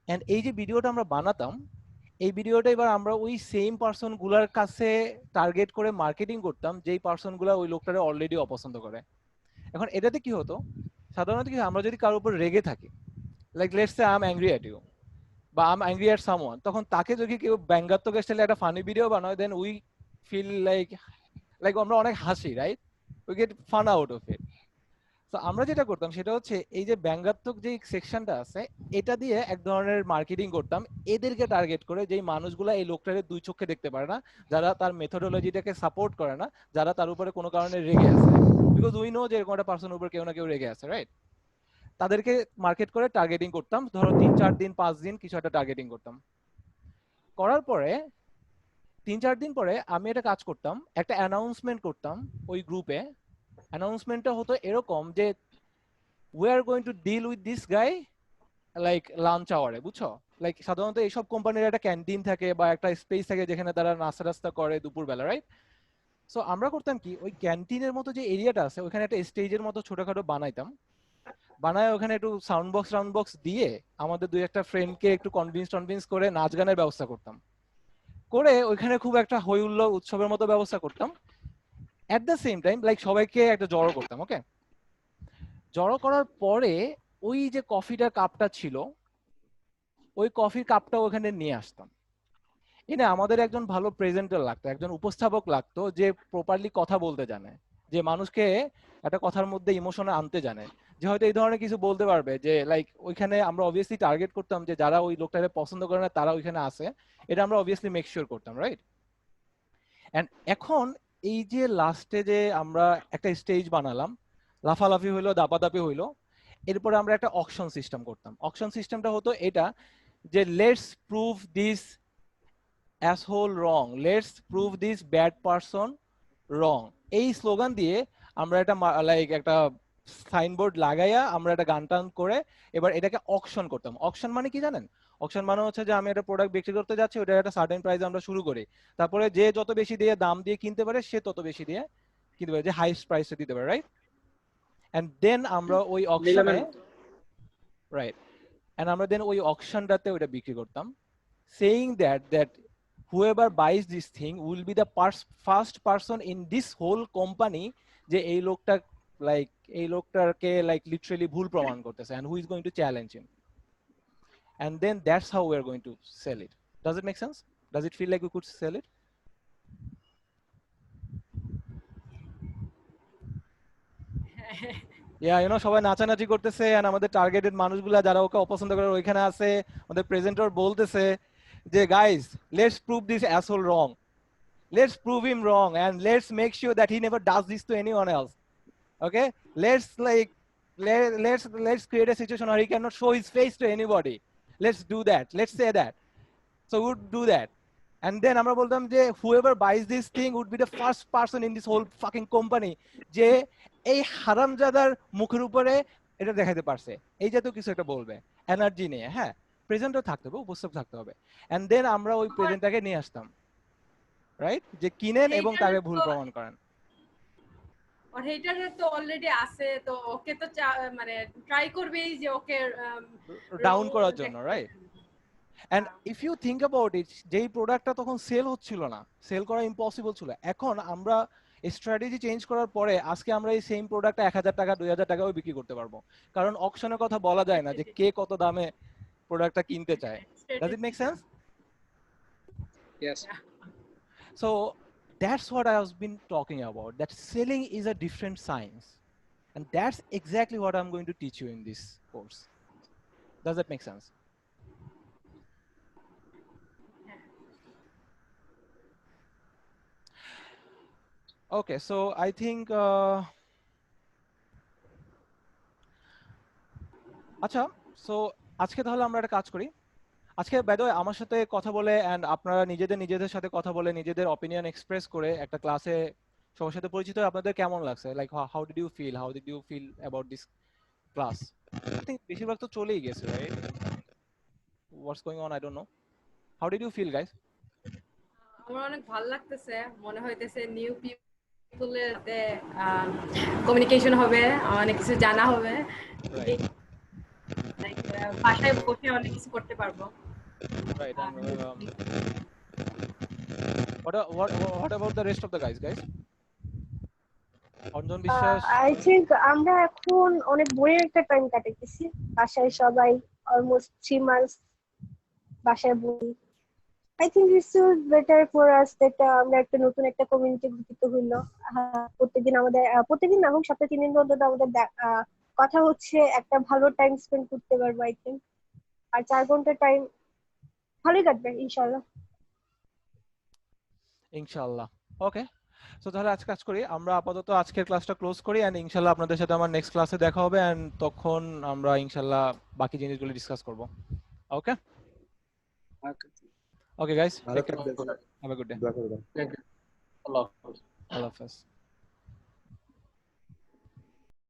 অ্যান্ড এই যে ভিডিওটা আমরা বানাতাম, এই ভিডিওটা এবার আমরা ওই সেম পার্সনগুলোর কাছে টার্গেট করে মার্কেটিং করতাম, যেই পার্সনগুলো ওই লোকটারে অলরেডি অপছন্দ করে। এখন এটাতে কি হতো, সাধারণত কি আমরা যদি কারোর উপর রেগে থাকি, like let's say I am angry at you বা I am angry at someone, তখন তাকে যদি কেউ ব্যঙ্গাত্মক স্টাইলে একটা ফানি ভিডিও বানায়, দেন উই ফিল লাইক আমরা অনেক হাসি, right? We get fun out of it. তো আমরা যেটা করতাম সেটা হচ্ছে এই যে ব্যঙ্গাত্মক যে সেকশনটা আছে এটা দিয়ে এক ধরনের মার্কেটিং করতাম, এদেরকে টার্গেট করে, যেই মানুষগুলো এই লোকটাকে দুই চোখে দেখতে পারে না, যারা তার মেথোডোলজিটাকে সাপোর্ট করে না, যারা তার উপরে কোনো কারণে রেগে আছে, বিকজ উই নো যে এরকম একটা পার্সনের উপর কেউ না কেউ রেগে আছে, রাইট? তাদেরকে মার্কেট করে টার্গেটিং করতাম, ধরো 3-4 দিন 5 দিন কিছু একটা টার্গেটিং করতাম। করার পরে 3-4 দিন পরে আমি একটা কাজ করতাম, একটা অ্যানাউন্সমেন্ট করতাম ওই গ্রুপে। অ্যানাউন্সমেন্টটা হতো এরকম যে we are going to deal with this guy like lunch আওয়ারে, বুঝছো? লাইক সাধারণত এইসব কোম্পানির একটা ক্যান্টিন থাকে বা একটা স্পেস থাকে যেখানে তারা নাস্তা টাস্তা করে দুপুরবেলা, রাইট? সো আমরা করতাম কি, ওই ক্যান্টিনের মতো যে এরিয়াটা আছে ওখানে একটা স্টেজের মতো ছোটখাটো বানাইতাম, বানায় ওখানে একটু সাউন্ড বক্স দিয়ে আমাদের দুই একটা ফ্রেন্ডকে একটু কনভিন্স করে নাচ গানের ব্যবস্থা করতাম, করে ওইখানে খুব একটা হই হুল্লোড় উৎসবের মতো ব্যবস্থা করতাম। At the same time like সবাইকে একটা জড়ো করতাম। ওকে, জড়ো করার পরে ওই যে কফিটার কাপটা ছিল, ওই কফির কাপটা ওখানে নিয়ে আসতাম, এনে আমাদের একজন ভালো প্রেজেন্টার লাগতো, একজন উপস্থাপক লাগতো যে প্রপারলি কথা বলতে জানে, যে মানুষকে একটা কথার মধ্যে ইমোশনে আনতে জানে, যে হয়তো এই ধরনের কিছু বলতে পারবে, যে লাইক ওইখানে আমরা অবভিয়াসলি টার্গেট করতাম যে যারা ওই লোকটাকে পছন্দ করে না তারা ওইখানে আসে, এটা আমরা অবভিয়াসলি মেক শিওর করতাম, রাইট? এন্ড এখন এই যে লাস্টে যে আমরা একটা স্টেজ বানালাম, লাফালাফি হইলো, দাপাদাপি হইলো, এরপরে আমরা একটা অকশন সিস্টেম করতাম। অকশন সিস্টেমটা হতো এটা যে let's prove this asshole wrong, let's prove this bad person wrong, এই স্লোগান দিয়ে আমরা একটা লাইক একটা সাইনবোর্ড লাগাইয়া আমরা একটা গান টান করে এবার এটাকে অকশন করতাম। অকশন মানে কি জানেন? অকশন মানে হচ্ছে যে আমি একটা প্রোডাক্ট বিক্রি করতে যাচ্ছি, ওটা একটা সার্টেন প্রাইসে আমরা শুরু করি, তারপরে যে যত বেশি দিয়ে দাম দিয়ে কিনতে পারে সে তত বেশি দিয়ে কিনতে পারে, যে হাইস্ট প্রাইসে দিতে পারে, রাইট? এন্ড দেন আমরা ওই অকশনে, রাইট, এন্ড আমরা দেন ওই অকশনটাতে ওইটা বিক্রি করতাম, saying that whoever buys this thing will be the first person in this whole company যে এই লোকটা লাইক এই লোকটাকে লাইক লিটারালি ভুল প্রমাণ করতেছে, and who is going to challenge him, and then that's how we are going to sell it. Does it make sense? Does it feel like we could sell it? সবাই নাচানাচি করতেছে, and আমাদের targeted মানুষগুলা যারা ওকে অপছন্দ করে ওইখানে আছে, আমাদের প্রেজেন্টার বলতেছে যে guys let's prove this asshole wrong, let's prove him wrong and let's make sure that he never does this to anyone else. Okay, let's create a situation where he cannot show his face to anybody. Let's do that, let's say that. So we would do that, and then আমরা বলতাম যে whoever buys this thing would be the first person in this whole fucking company যে এই হারামজাদার মুখের উপরে এটা দেখাতে পারছে, এই জাতীয় কিছু একটা বলবে এনার্জি নিয়ে। হ্যাঁ, প্রেজেন্টও থাকতে হবে, উপস্থিত থাকতে হবে, and then আমরা ওই প্রেজেন্টটাকে নিয়ে আসতাম, রাইট, যে কিনেন এবং তাকে ভুল প্রমাণ করেন। আর হেটার তো অলরেডি আছে, তো ওকে তো মানে ট্রাই করবেই যে ওকে ডাউন করার জন্য, right? And if you think about it, যেই প্রোডাক্টটা তখন সেল হচ্ছিল না, সেল করা ইম্পসিবল ছিল, এখন আমরা স্ট্র্যাটেজি চেঞ্জ করার পরে আজকে আমরা এই সেম প্রোডাক্টটা 1000 টাকা 2000 টাকাও বিক্রি করতে পারবো, কারণ অকশনের কথা বলা যায় না যে কে কত দামে প্রোডাক্টটা কিনতে চায়। Does it make sense? Yes. So that's what I have been talking about, that selling is a different science, and that's exactly what I'm going to teach you in this course. Does that make sense? Okay, so I think আচ্ছা, so আজকে তাহলে আমরা একটা কাজ করি। আজকে by the way আমার সাথে কথা বলে এন্ড আপনারা নিজেদের সাথে কথা বলে নিজেদের অপিনিয়ন এক্সপ্রেস করে একটা ক্লাসে সবার সাথে পরিচিত হয়ে আপনাদের কেমন লাগছে? Like how did you feel about this class? I think বেশিরভাগ তো চলেই গেছে, right? What's going on I don't know. How did you feel guys? আমার অনেক ভালো লাগতেছে, মনে হইতেছে নিউ পিপলের সাথে কমিউনিকেশন হবে, অনেক কিছু জানা হবে, বাসায় বসে অনেক কিছু করতে পারবো। Right, and what about the rest of the guys? Anjan বিশ্বাস, আই থিঙ্ক আমরা এখন অনেক বোরিং একটা টাইম কাটাইতেছি, বাসায় সবাই অলমোস্ট 3 মান্থস বাসায় বলি। I think it's better for us that আমরা একটা নতুন একটা কমিউনিটি গঠিত হইলো। প্রত্যেকদিন না হোক, সপ্তাহে 3 দিন অন্তত আমাদের কথা হচ্ছে, একটা ভালো টাইম স্পেন্ড করতে পারবো আই থিঙ্ক। আর 4 ঘন্টা টাইম ভালোই কাটবে ইনশাআল্লাহ। ইনশাআল্লাহ। ওকে, সো তাহলে আজকে কাজ করি, আমরা আপাতত আজকের ক্লাসটা ক্লোজ করি এন্ড ইনশাআল্লাহ আপনাদের সাথে আমার নেক্সট ক্লাসে দেখা হবে এন্ড তখন আমরা ইনশাআল্লাহ বাকি জিনিসগুলো ডিসকাস করব। Okay okay guys, take care, have a good day. Thank you, আল্লাহ হাফেজ। আল্লাহ হাফেজ।